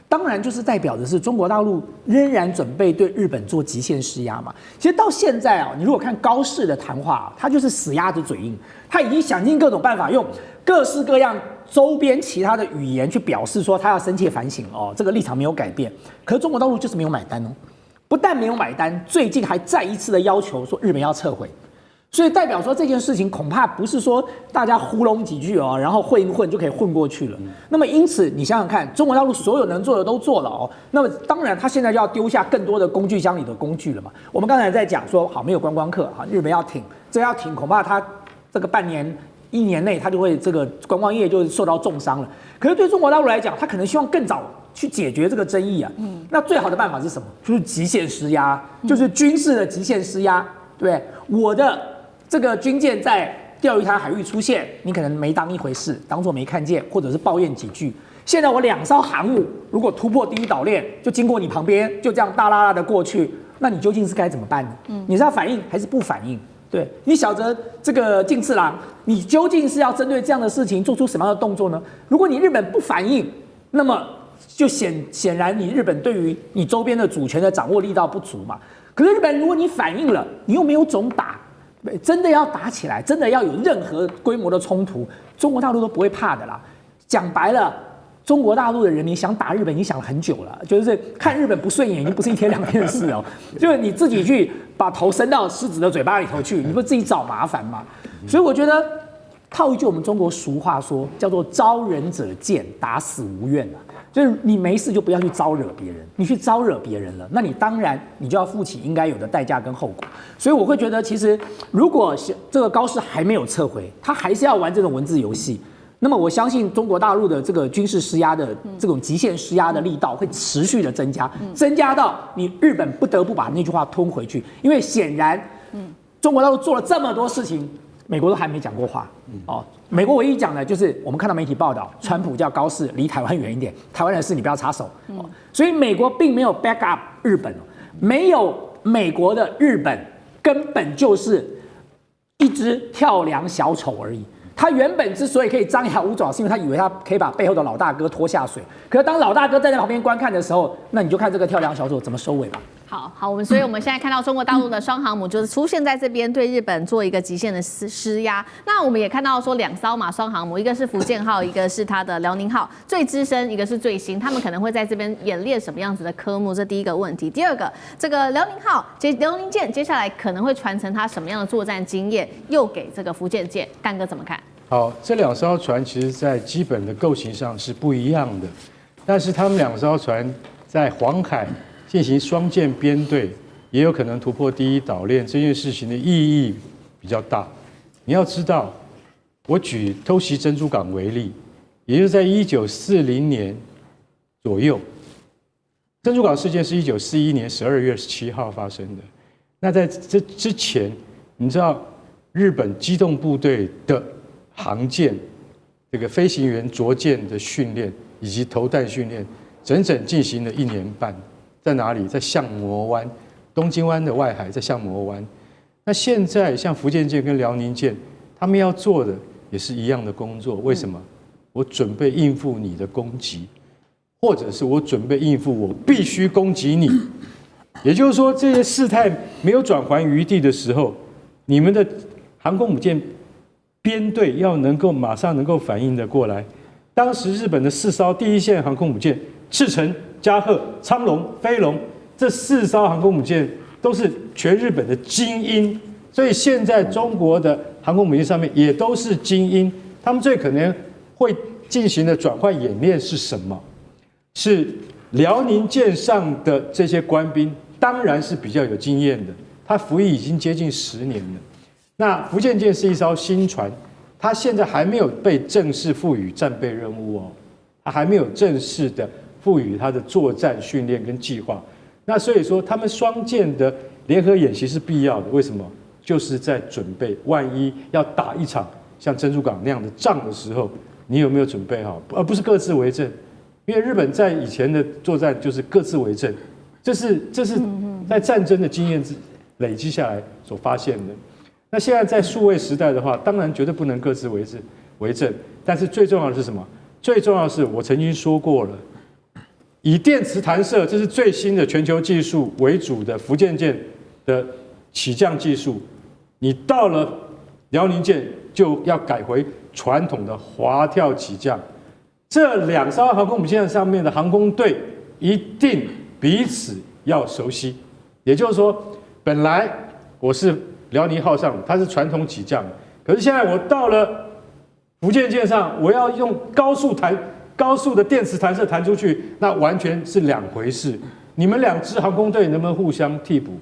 当然，就是代表的是中国大陆仍然准备对日本做极限施压嘛。其实到现在啊，你如果看高市的谈话，他就是死鸭子嘴硬，他已经想尽各种办法，用各式各样周边其他的语言去表示说他要深切反省哦，这个立场没有改变。可是中国大陆就是没有买单哦，不但没有买单，最近还再一次的要求说日本要撤回。所以代表说这件事情恐怕不是说大家糊弄几句哦，然后混一混就可以混过去了。那么因此你想想看，中国大陆所有能做的都做了哦。那么当然他现在就要丢下更多的工具箱里的工具了嘛。我们刚才在讲说好没有观光客啊，日本要挺，这要挺恐怕他这个半年1年内他就会这个观光业就受到重伤了。可是对中国大陆来讲，他可能希望更早去解决这个争议啊。那最好的办法是什么？就是极限施压，就是军事的极限施压，对不对？我的这个军舰在钓鱼台海域出现，你可能没当一回事，当作没看见，或者是抱怨几句。现在我2艘航母如果突破第一岛链，就经过你旁边，就这样大拉拉的过去，那你究竟是该怎么办呢？你是要反应还是不反应？对你小泽这个近次郎，你究竟是要针对这样的事情做出什么样的动作呢？如果你日本不反应，那么就显然你日本对于你周边的主权的掌握力道不足嘛。可是日本如果你反应了，你又没有种打。真的要打起来，真的要有任何规模的冲突，中国大陆都不会怕的啦。讲白了，中国大陆的人民想打日本已经想了很久了，就是看日本不顺眼，已经不是1天2天的事哦。就是你自己去把头伸到狮子的嘴巴里头去，你不自己找麻烦吗？所以我觉得套一句我们中国俗话说，叫做招人者贱，打死无怨啊。就是你没事就不要去招惹别人，你去招惹别人了，那你当然你就要负起应该有的代价跟后果。所以我会觉得，其实如果这个高市还没有撤回，他还是要玩这种文字游戏，那么我相信中国大陆的这个军事施压的这种极限施压的力道会持续的增加，增加到你日本不得不把那句话吞回去，因为显然，中国大陆做了这么多事情。美国都还没讲过话哦，美国唯一讲的就是我们看到媒体报道，川普叫高市离台湾远一点，台湾的事你不要插手哦。所以美国并没有 back up 日本，没有美国的日本，根本就是一只跳梁小丑而已。他原本之所以可以张牙舞爪，是因为他以为他可以把背后的老大哥拖下水。可是当老大哥站在旁边观看的时候，那你就看这个跳梁小丑怎么收尾吧。好，所以我们现在看到中国大陆的双航母就是出现在这边，对日本做一个极限的施压。那我们也看到说2艘嘛双航母，一个是福建号，一个是它的辽宁号，最资深，一个是最新，他们可能会在这边演练什么样子的科目？这第一个问题。第二个，这个辽宁舰接下来可能会传承它什么样的作战经验，又给这个福建舰，干哥怎么看？好，这2艘船其实在基本的构型上是不一样的，但是他们2艘船在黄海进行双舰编队，也有可能突破第一岛链，这件事情的意义比较大。你要知道，我举偷袭珍珠港为例，也就是在1940年左右，珍珠港事件是1941年12月27号发生的。那在这之前，你知道日本机动部队的航舰这个飞行员着舰的训练以及投弹训练，整整进行了1年半。在哪里？在象模湾，东京湾的外海，在象模湾。那现在像福建舰跟辽宁舰，他们要做的也是一样的工作。为什么？我准备应付你的攻击，或者是我准备应付我必须攻击你。也就是说，这些事态没有转圜余地的时候，你们的航空母舰编队要能够马上能够反应得过来。当时日本的4艘第一线航空母舰，赤城、加贺、苍龙、飞龙，这4艘航空母舰都是全日本的精英，所以现在中国的航空母舰上面也都是精英。他们最可能会进行的转换演练是什么？是辽宁舰上的这些官兵，当然是比较有经验的，他服役已经接近10年了。那福建舰是一艘新船，它现在还没有被正式赋予战备任务哦，它还没有正式的赋予它的作战训练跟计划。那所以说，他们双舰的联合演习是必要的。为什么？就是在准备万一要打一场像珍珠港那样的仗的时候，你有没有准备好，而不是各自为政。因为日本在以前的作战就是各自为政，这是在战争的经验累积下来所发现的。那现在在数位时代的话，当然绝对不能各自为政，但是最重要的是什么？最重要的是我曾经说过了，以电磁弹射，这是最新的全球技术为主的福建舰的起降技术，你到了辽宁舰就要改回传统的滑跳起降。这2艘航空母舰上面的航空队一定彼此要熟悉，也就是说，本来我是辽宁号上，它是传统起降，可是现在我到了福建舰上，我要用高速的电磁弹射弹出去，那完全是2回事。你们2支航空队能不能互相替补，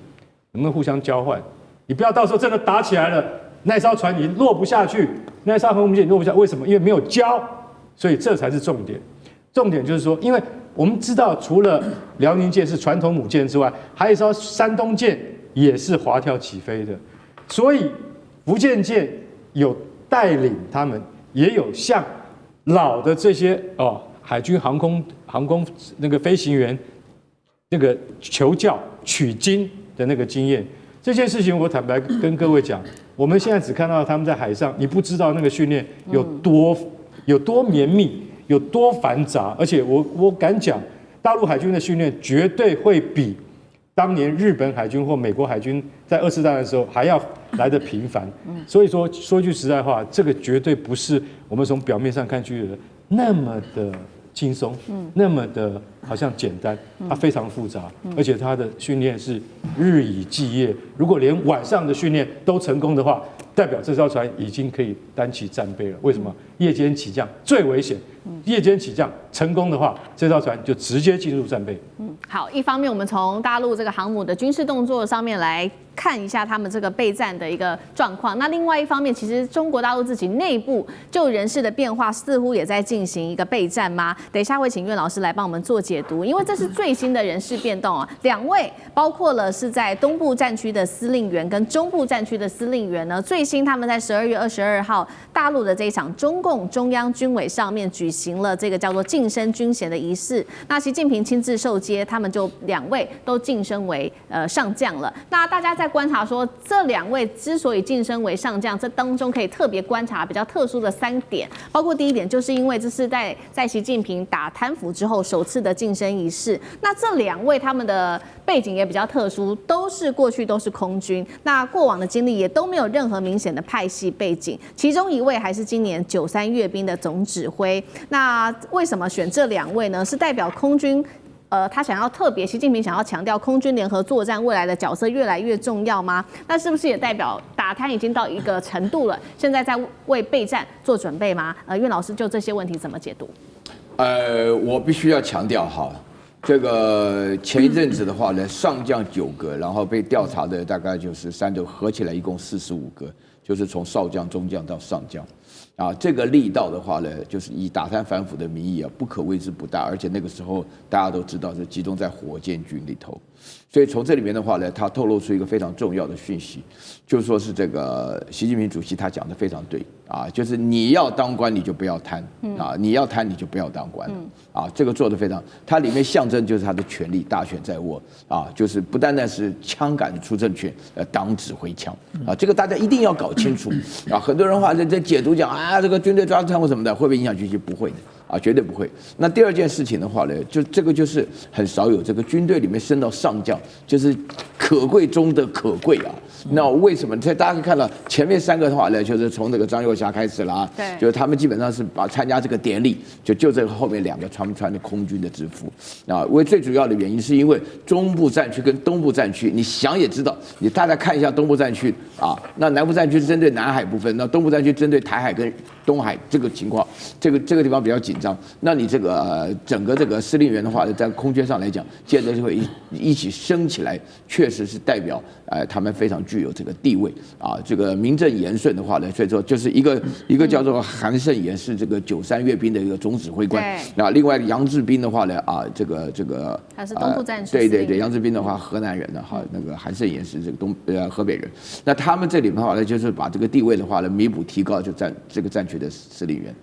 能不能互相交换？你不要到时候真的打起来了，那艘船你落不下去，那艘航空母舰落不下，为什么？因为没有交，所以这才是重点。重点就是说，因为我们知道，除了辽宁舰是传统母舰之外，还有一艘山东舰也是滑跳起飞的。所以福建舰有带领他们，也有像老的这些海军航空那个飞行员那个求教取经的那个经验。这件事情我坦白跟各位讲，我们现在只看到他们在海上，你不知道那个训练有多绵密，有多繁杂，而且我敢讲，大陆海军的训练绝对会比当年日本海军或美国海军在2次大战的时候还要来得频繁。所以说句实在话，这个绝对不是我们从表面上看去的那么的轻松，那么的好像简单，它非常复杂，而且它的训练是日以继夜。如果连晚上的训练都成功的话，代表这艘船已经可以担起战备了。为什么？夜间起降最危险，夜间起降成功的话，这艘船就直接进入战备。好，一方面我们从大陆这个航母的军事动作上面来看一下他们这个备战的一个状况。那另外一方面，其实中国大陆自己内部就人事的变化，似乎也在进行一个备战吗？等一下会请苑老师来帮我们做解读，因为这是最新的人事变动啊。2位包括了是在东部战区的司令员跟中部战区的司令员呢，最新他们在12月22号大陆的这一场中共中央军委上面举行了这个叫做晋升军衔的仪式。那习近平亲自受接，他们就2位都晋升为上将了。那大家在观察说，这2位之所以晋升为上将，这当中可以特别观察比较特殊的3点，包括第一点，就是因为这是在习近平打贪腐之后首次的晋升仪式。那这2位他们的背景也比较特殊，过去都是空军，那过往的经历也都没有任何明显的派系背景。其中1位还是今年93阅兵的总指挥。那为什么选这2位呢？是代表空军？他想要习近平想要强调空军联合作战未来的角色越来越重要吗？那是不是也代表打贪已经到一个程度了，现在在为备战做准备吗？苑老师就这些问题怎么解读？我必须要强调哈，这个前一阵子的话呢，上将9个，然后被调查的大概就是3个，合起来一共45个，就是从少将、中将到上将。啊，这个力道的话呢，就是以打贪反腐的名义啊，不可谓之不大，而且那个时候大家都知道是集中在火箭军里头，所以从这里面的话呢，他透露出一个非常重要的讯息，就是说是这个习近平主席他讲的非常对啊，就是你要当官你就不要贪啊，你要贪你就不要当官啊，这个做得非常，它里面象征就是他的权力大权在握啊，就是不单单是枪杆出政权，党指挥枪啊，这个大家一定要搞清楚啊，很多人话在解读讲啊，这个军队抓贪污什么的，会不会影响军纪？不会的啊，绝对不会。那第二件事情的话呢，就这个就是很少有这个军队里面升到上将，就是可贵中的可贵啊。那为什么？大家可以看到前面3个的话呢，就是从这个张幼霞开始啦，对，就是他们基本上是参加这个典礼，就这个后面2个穿的空军的制服啊。为最主要的原因是因为中部战区跟东部战区，你想也知道，你大家看一下东部战区啊，那南部战区是针对南海部分，那东部战区针对台海跟东海这个情况，这个地方比较紧张。那你这个整个这个司令员的话，在空军上来讲，现在就会一起升起来，确实是代表他们非常具有这个地位啊。这个名正言顺的话呢，所以说就是一个叫做韩胜也是这个93阅兵的一个总指挥官。那另外杨志斌的话呢，这个他是东部战区。对，杨志斌的话河南人的哈，那个韩胜也是这个河北人。那他们这里面的话呢，就是把这个地位的话呢弥补提高，就这个战区的司令员。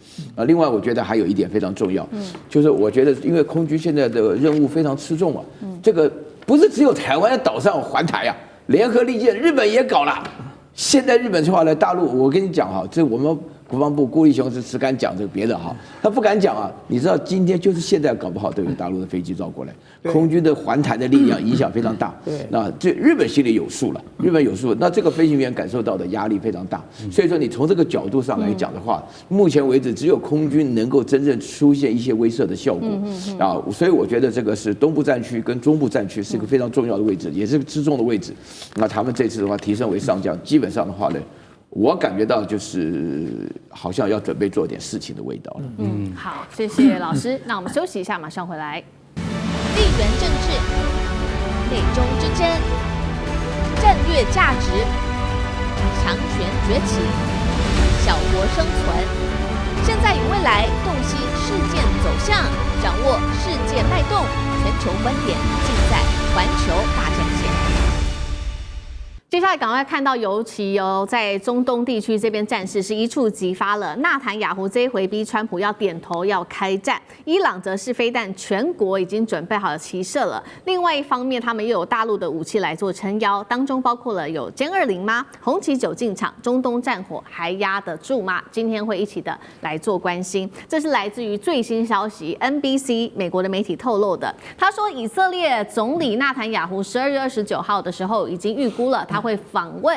另外我觉得还有一点非常重要，就是我觉得因为空军现在的任务非常吃重啊，这个不是只有台湾岛上环台啊，联合利剑，日本也搞了。现在日本的话呢，大陆我跟你讲哈，这我们国防部顾立雄是只敢讲这个别的哈，他不敢讲啊。你知道今天就是现在搞不好都有大陆的飞机绕过来，空军的环台的力量影响非常大。那这日本心里有数了，日本有数。那这个飞行员感受到的压力非常大，所以说你从这个角度上来讲的话，目前为止只有空军能够真正出现一些威慑的效果啊。所以我觉得这个是东部战区跟中部战区是一个非常重要的位置，也是吃重的位置。那他们这次的话提升为上将，基本上的话呢，我感觉到就是好像要准备做点事情的味道了。好，谢谢老师。那我们休息一下，马上回来。地缘政治、内中之争、战略价值、强权崛起、小国生存，现在与未来洞悉事件走向，掌握世界脉动，全球观点尽在环球大战线。接下来赶快看到，尤其在中东地区这边战事是一触即发了。纳坦雅胡这一回逼川普要点头要开战，伊朗则是飞弹全国已经准备好了齐射了。另外一方面，他们又有大陆的武器来做撑腰，当中包括了有歼20吗？红旗9进场，中东战火还压得住吗？今天会一起的来做关心。这是来自于最新消息 ，NBC 美国的媒体透露的。他说，以色列总理纳坦雅胡12月29号的时候已经预估了他会访问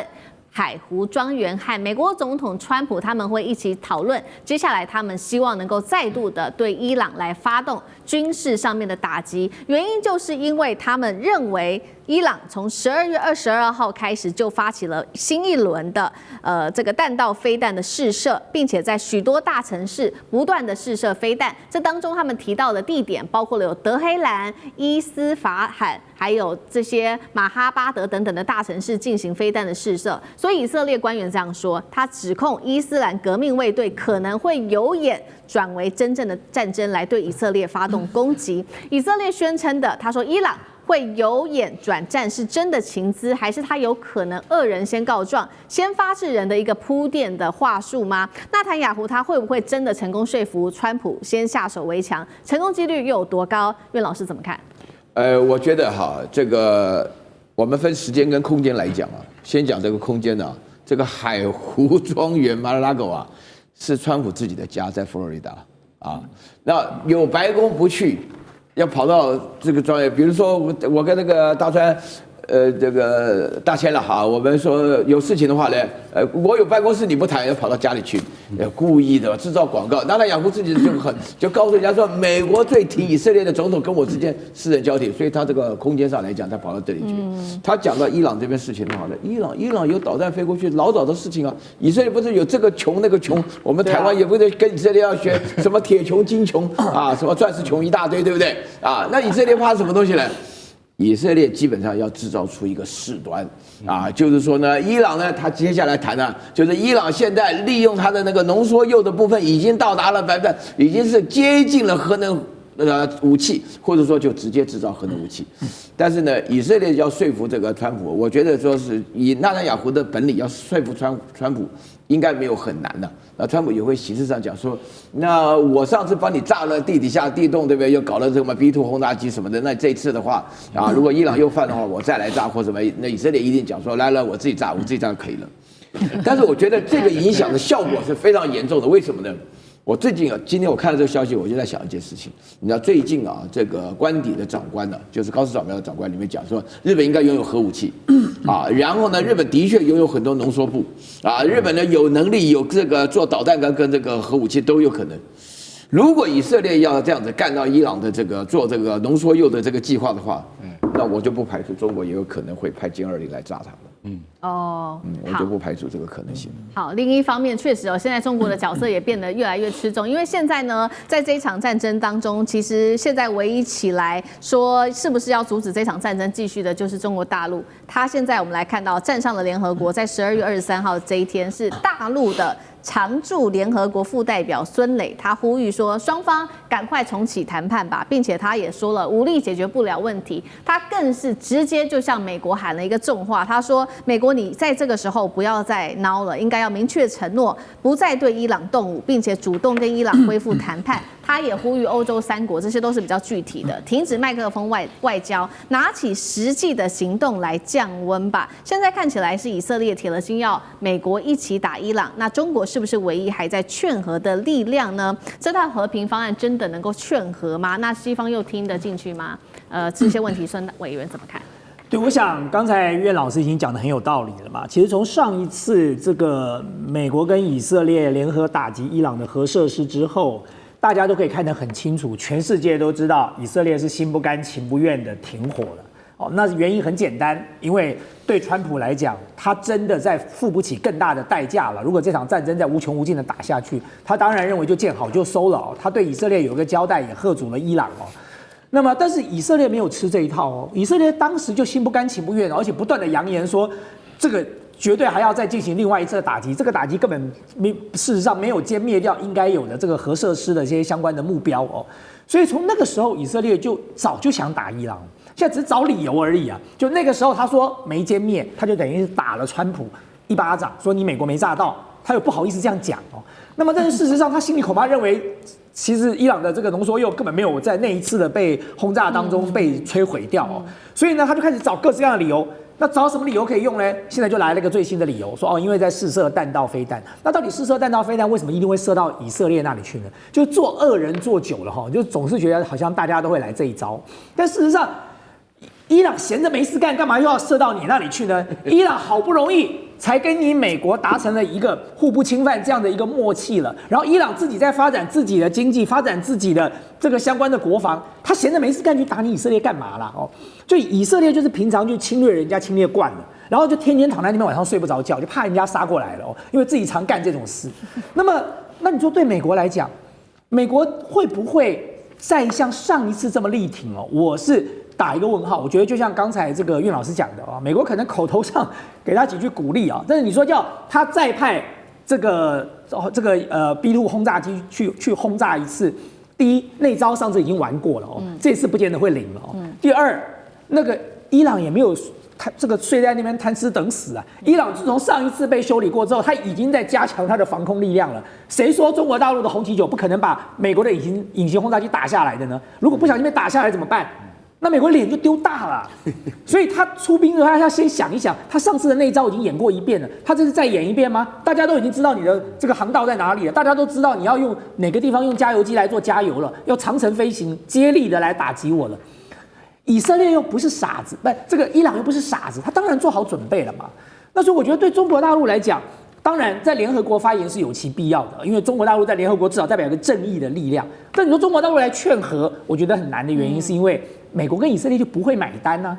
海湖庄园，和美国总统川普他们会一起讨论，接下来他们希望能够再度的对伊朗来发动军事上面的打击，原因就是因为他们认为伊朗从12月22号开始就发起了新一轮的这个弹道飞弹的试射，并且在许多大城市不断的试射飞弹。这当中他们提到的地点包括了有德黑兰、伊斯法罕，还有这些马哈巴德等等的大城市进行飞弹的试射。所以以色列官员这样说，他指控伊斯兰革命卫队可能会有眼转为真正的战争来对以色列发动攻击。以色列宣称的，他说伊朗会由演转战是真的情资，还是他有可能恶人先告状、先发制人的一个铺垫的话术吗？纳坦雅胡他会不会真的成功说服川普先下手为强？成功几率又有多高？苑老师怎么看？我觉得哈，这个我们分时间跟空间来讲啊，先讲这个空间啊，这个海湖庄园 Mar-a-Lago 啊，是川普自己的家，在佛罗里达啊，那有白宫不去。要跑到这个庄园，比如说我跟那个大川，这个大千了哈，我们说有事情的话呢，我有办公室你不谈，要跑到家里去，故意的制造广告。纳坦雅胡自己就告诉人家说，美国最挺以色列的总统跟我之间私人交替，所以他这个空间上来讲，他跑到这里去。他讲到伊朗这边事情的话呢，伊朗有导弹飞过去，老早的事情啊。以色列不是有这个穷那个穷，我们台湾也不是跟以色列要学什么铁穷金穷啊，什么钻石穷一大堆，对不对啊？那以色列怕什么东西呢？以色列基本上要制造出一个事端啊，就是说呢，伊朗呢，他接下来谈呢，就是伊朗现在利用它的那个浓缩铀的部分已经到达了已经是接近了核能武器，或者说就直接制造核能武器。但是呢，以色列要说服这个川普，我觉得说是以纳坦雅胡的本领要说服川普，应该没有很难的。那川普也会形式上讲说，那我上次帮你炸了地底下地洞，对不对？又搞了什么 B2 轰炸机什么的，那这一次的话啊，如果伊朗又犯的话，我再来炸或什么，那以色列一定讲说，来我自己炸就可以了。但是我觉得这个影响的效果是非常严重的，为什么呢？我最近今天我看到这个消息，我就在想一件事情。你知道最近啊，这个官邸的长官呢，就是高市早苗的长官里面讲说，日本应该拥有核武器啊，然后呢，日本的确拥有很多浓缩部啊，日本呢有能力有这个做导弹跟这个核武器都有可能。如果以色列要这样子干到伊朗的这个做这个浓缩铀的这个计划的话，那我就不排除中国也有可能会派歼20来炸他们。我就不排除这个可能性。好，另一方面，确实现在中国的角色也变得越来越吃重，因为现在呢，在这一场战争当中，其实现在唯一起来说是不是要阻止这场战争继续的，就是中国大陆。他现在我们来看到站上了联合国，在12月23号这一天是大陆的常驻联合国副代表孙磊，他呼吁说双方赶快重启谈判吧，并且他也说了武力解决不了问题，他更是直接就向美国喊了一个重话，他说美国你在这个时候不要再孬了，应该要明确承诺不再对伊朗动武，并且主动跟伊朗恢复谈判。他也呼吁欧洲3国，这些都是比较具体的，停止麦克风外交，拿起实际的行动来降温吧。现在看起来是以色列铁了心要美国一起打伊朗，那中国是不是唯一还在劝和的力量呢？这套和平方案真的能够劝和吗？那西方又听得进去吗？这些问题，孙委员怎么看？对，我想刚才苑老师已经讲得很有道理了嘛。其实从上一次这个美国跟以色列联合打击伊朗的核设施之后，大家都可以看得很清楚，全世界都知道以色列是心不甘情不愿的停火了。哦，那原因很简单，因为对川普来讲，他真的在付不起更大的代价了。如果这场战争在无穷无尽的打下去，他当然认为就见好就收了哦。他对以色列有一个交代，也吓阻了伊朗哦。那么，但是以色列没有吃这一套哦。以色列当时就心不甘情不愿，而且不断的扬言说，这个绝对还要再进行另外一次的打击。这个打击根本事实上没有歼灭掉应该有的这个核设施的这些相关的目标哦。所以从那个时候，以色列就早就想打伊朗。现在只是找理由而已啊！就那个时候，他说没歼灭，他就等于是打了川普一巴掌，说你美国没炸到，他又不好意思这样讲哦。那么，但是事实上，他心里恐怕认为，其实伊朗的这个浓缩铀根本没有在那一次的被轰炸当中被摧毁掉哦。所以呢，他就开始找各式各样的理由。那找什么理由可以用呢？现在就来了一个最新的理由，说因为在试射弹道飞弹。那到底试射弹道飞弹为什么一定会射到以色列那里去呢？就做恶人做久了哈，就总是觉得好像大家都会来这一招，但事实上，伊朗闲着没事干，干嘛又要射到你那里去呢？伊朗好不容易才跟你美国达成了一个互不侵犯这样的一个默契了。然后伊朗自己在发展自己的经济，发展自己的这个相关的国防，他闲着没事干去打你以色列干嘛啦？哦，就以色列就是平常就侵略人家侵略惯了，然后就天天躺在那边晚上睡不着觉，就怕人家杀过来了哦，因为自己常干这种事。那你说对美国来讲，美国会不会再像上一次这么力挺哦？我是打一个问号。我觉得就像刚才这个苑老师讲的啊，美国可能口头上给他几句鼓励啊，但是你说叫他再派这个B2轰炸机去轰炸一次，第一那招上次已经玩过了哦，这次不见得会灵了哦。第二，那个伊朗也没有他这个睡在那边贪吃等死啊！伊朗自从上一次被修理过之后，他已经在加强他的防空力量了。谁说中国大陆的红旗9不可能把美国的隐形轰炸机打下来的呢？如果不小心被打下来怎么办？那美国脸就丢大了。所以他出兵的话，他要先想一想，他上次的那一招已经演过一遍了，他这是再演一遍吗？大家都已经知道你的这个航道在哪里了，大家都知道你要用哪个地方用加油机来做加油了，要长程飞行接力的来打击我了。以色列又不是傻子，这个伊朗又不是傻子，他当然做好准备了嘛。那所以我觉得对中国大陆来讲，当然在联合国发言是有其必要的，因为中国大陆在联合国至少代表一个正义的力量。但你说中国大陆来劝和，我觉得很难的原因是因为美国跟以色列就不会买单啊。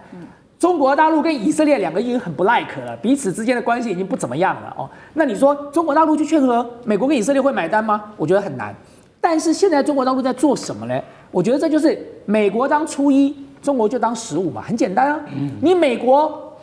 中国大陆跟以色列两个已经很不 like 了，彼此之间的关系已经不怎么样了哦。那你说中国大陆去劝和，美国跟以色列会买单吗？我觉得很难。但是现在中国大陆在做什么呢？我觉得这就是美国当初一，中国就当15嘛，很简单啊。你美国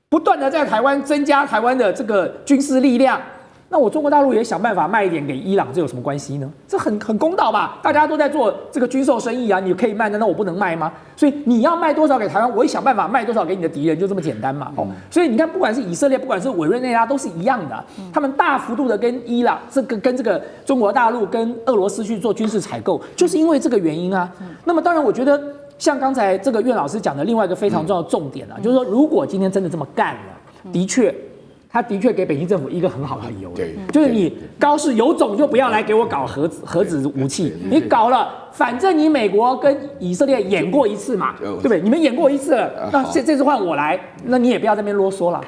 不断的在台湾增加台湾的这个军事力量，那我中国大陆也想办法卖一点给伊朗，这有什么关系呢？这很公道吧？大家都在做这个军售生意啊，你可以卖，难道我不能卖吗？所以你要卖多少给台湾，我也想办法卖多少给你的敌人，就这么简单嘛。哦，所以你看，不管是以色列，不管是委内瑞拉，都是一样的，他们大幅度的跟伊朗跟这个中国大陆跟俄罗斯去做军事采购，就是因为这个原因啊。那么当然，我觉得像刚才这个苑老师讲的另外一个非常重要的重点啊，就是说，如果今天真的这么干了，他的确给北京政府一个很好的理由，就是你高市有种就不要来给我搞核子武器，你搞了，反正你美国跟以色列演过一次嘛，对不对？你们演过一次了，那这次换我来，那你也不要在那边啰嗦了。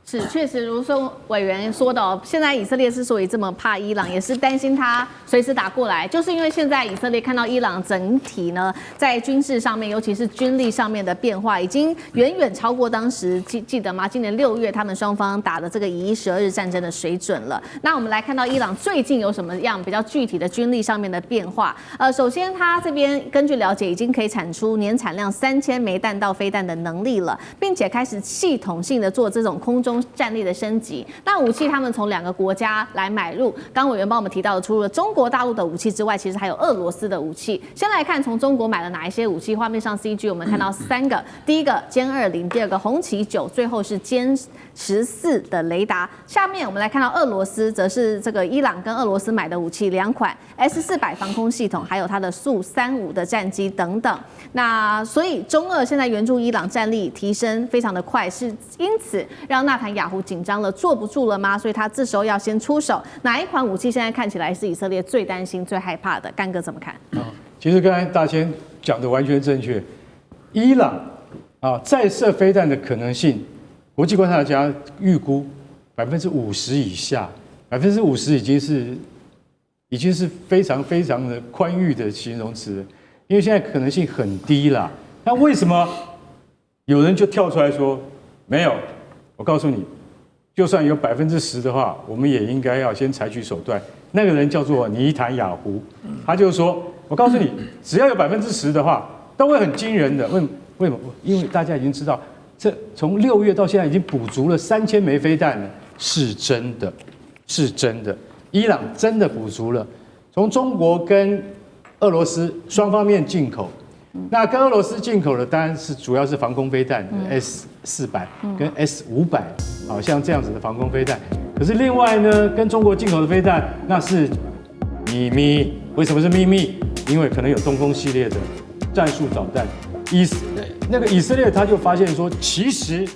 是，确实如说委员说的，现在以色列之所以这么怕伊朗，也是担心他随时打过来，就是因为现在以色列看到伊朗整体呢在军事上面，尤其是军力上面的变化，已经远远超过当时记得吗？今年6月他们双方打的这个以12日战争的水准了。那我们来看到伊朗最近有什么样比较具体的军力上面的变化？首先他这边根据了解，已经可以产出年产量3000枚弹道飞弹的能力了，并且开始系统性的做这种空中战力的升级。那武器他们从2个国家来买入，刚委员帮我们提到的，除了中国大陆的武器之外，其实还有俄罗斯的武器。先来看从中国买了哪一些武器，画面上 CG 我们看到3个，第一个歼20，第二个红旗9，最后是歼14的雷达。下面我们来看到俄罗斯，则是这个伊朗跟俄罗斯买的武器2款 S400防空系统，还有它的苏35的战机等等。那所以中俄现在援助伊朗战力提升非常的快，是因此让纳坦雅胡紧张了，坐不住了吗？所以他这时候要先出手。哪一款武器现在看起来是以色列最担心、最害怕的？干哥怎么看？其实刚才大千讲的完全正确。伊朗再射飞弹的可能性，国际观察家预估50%以下，50%已经是非常非常的宽裕的形容词，因为现在可能性很低啦。那为什么有人就跳出来说没有？我告诉你，就算有10%的话，我们也应该要先采取手段。那个人叫做尼坦雅胡，他就说，我告诉你，只要有10%的话，都会很惊人的。为什么？因为大家已经知道，这从6月到现在已经补足了3000枚飞弹了，是真的，是真的。伊朗真的补足了，从中国跟俄罗斯双方面进口。那跟俄罗斯进口的当然是主要是防空飞弹，S400跟S500，像这样子的防空飞弹。可是另外呢，跟中国进口的飞弹那是秘密。为什么是秘密？因为可能有东风系列的战术导弹。那个以色列他就发现说，其实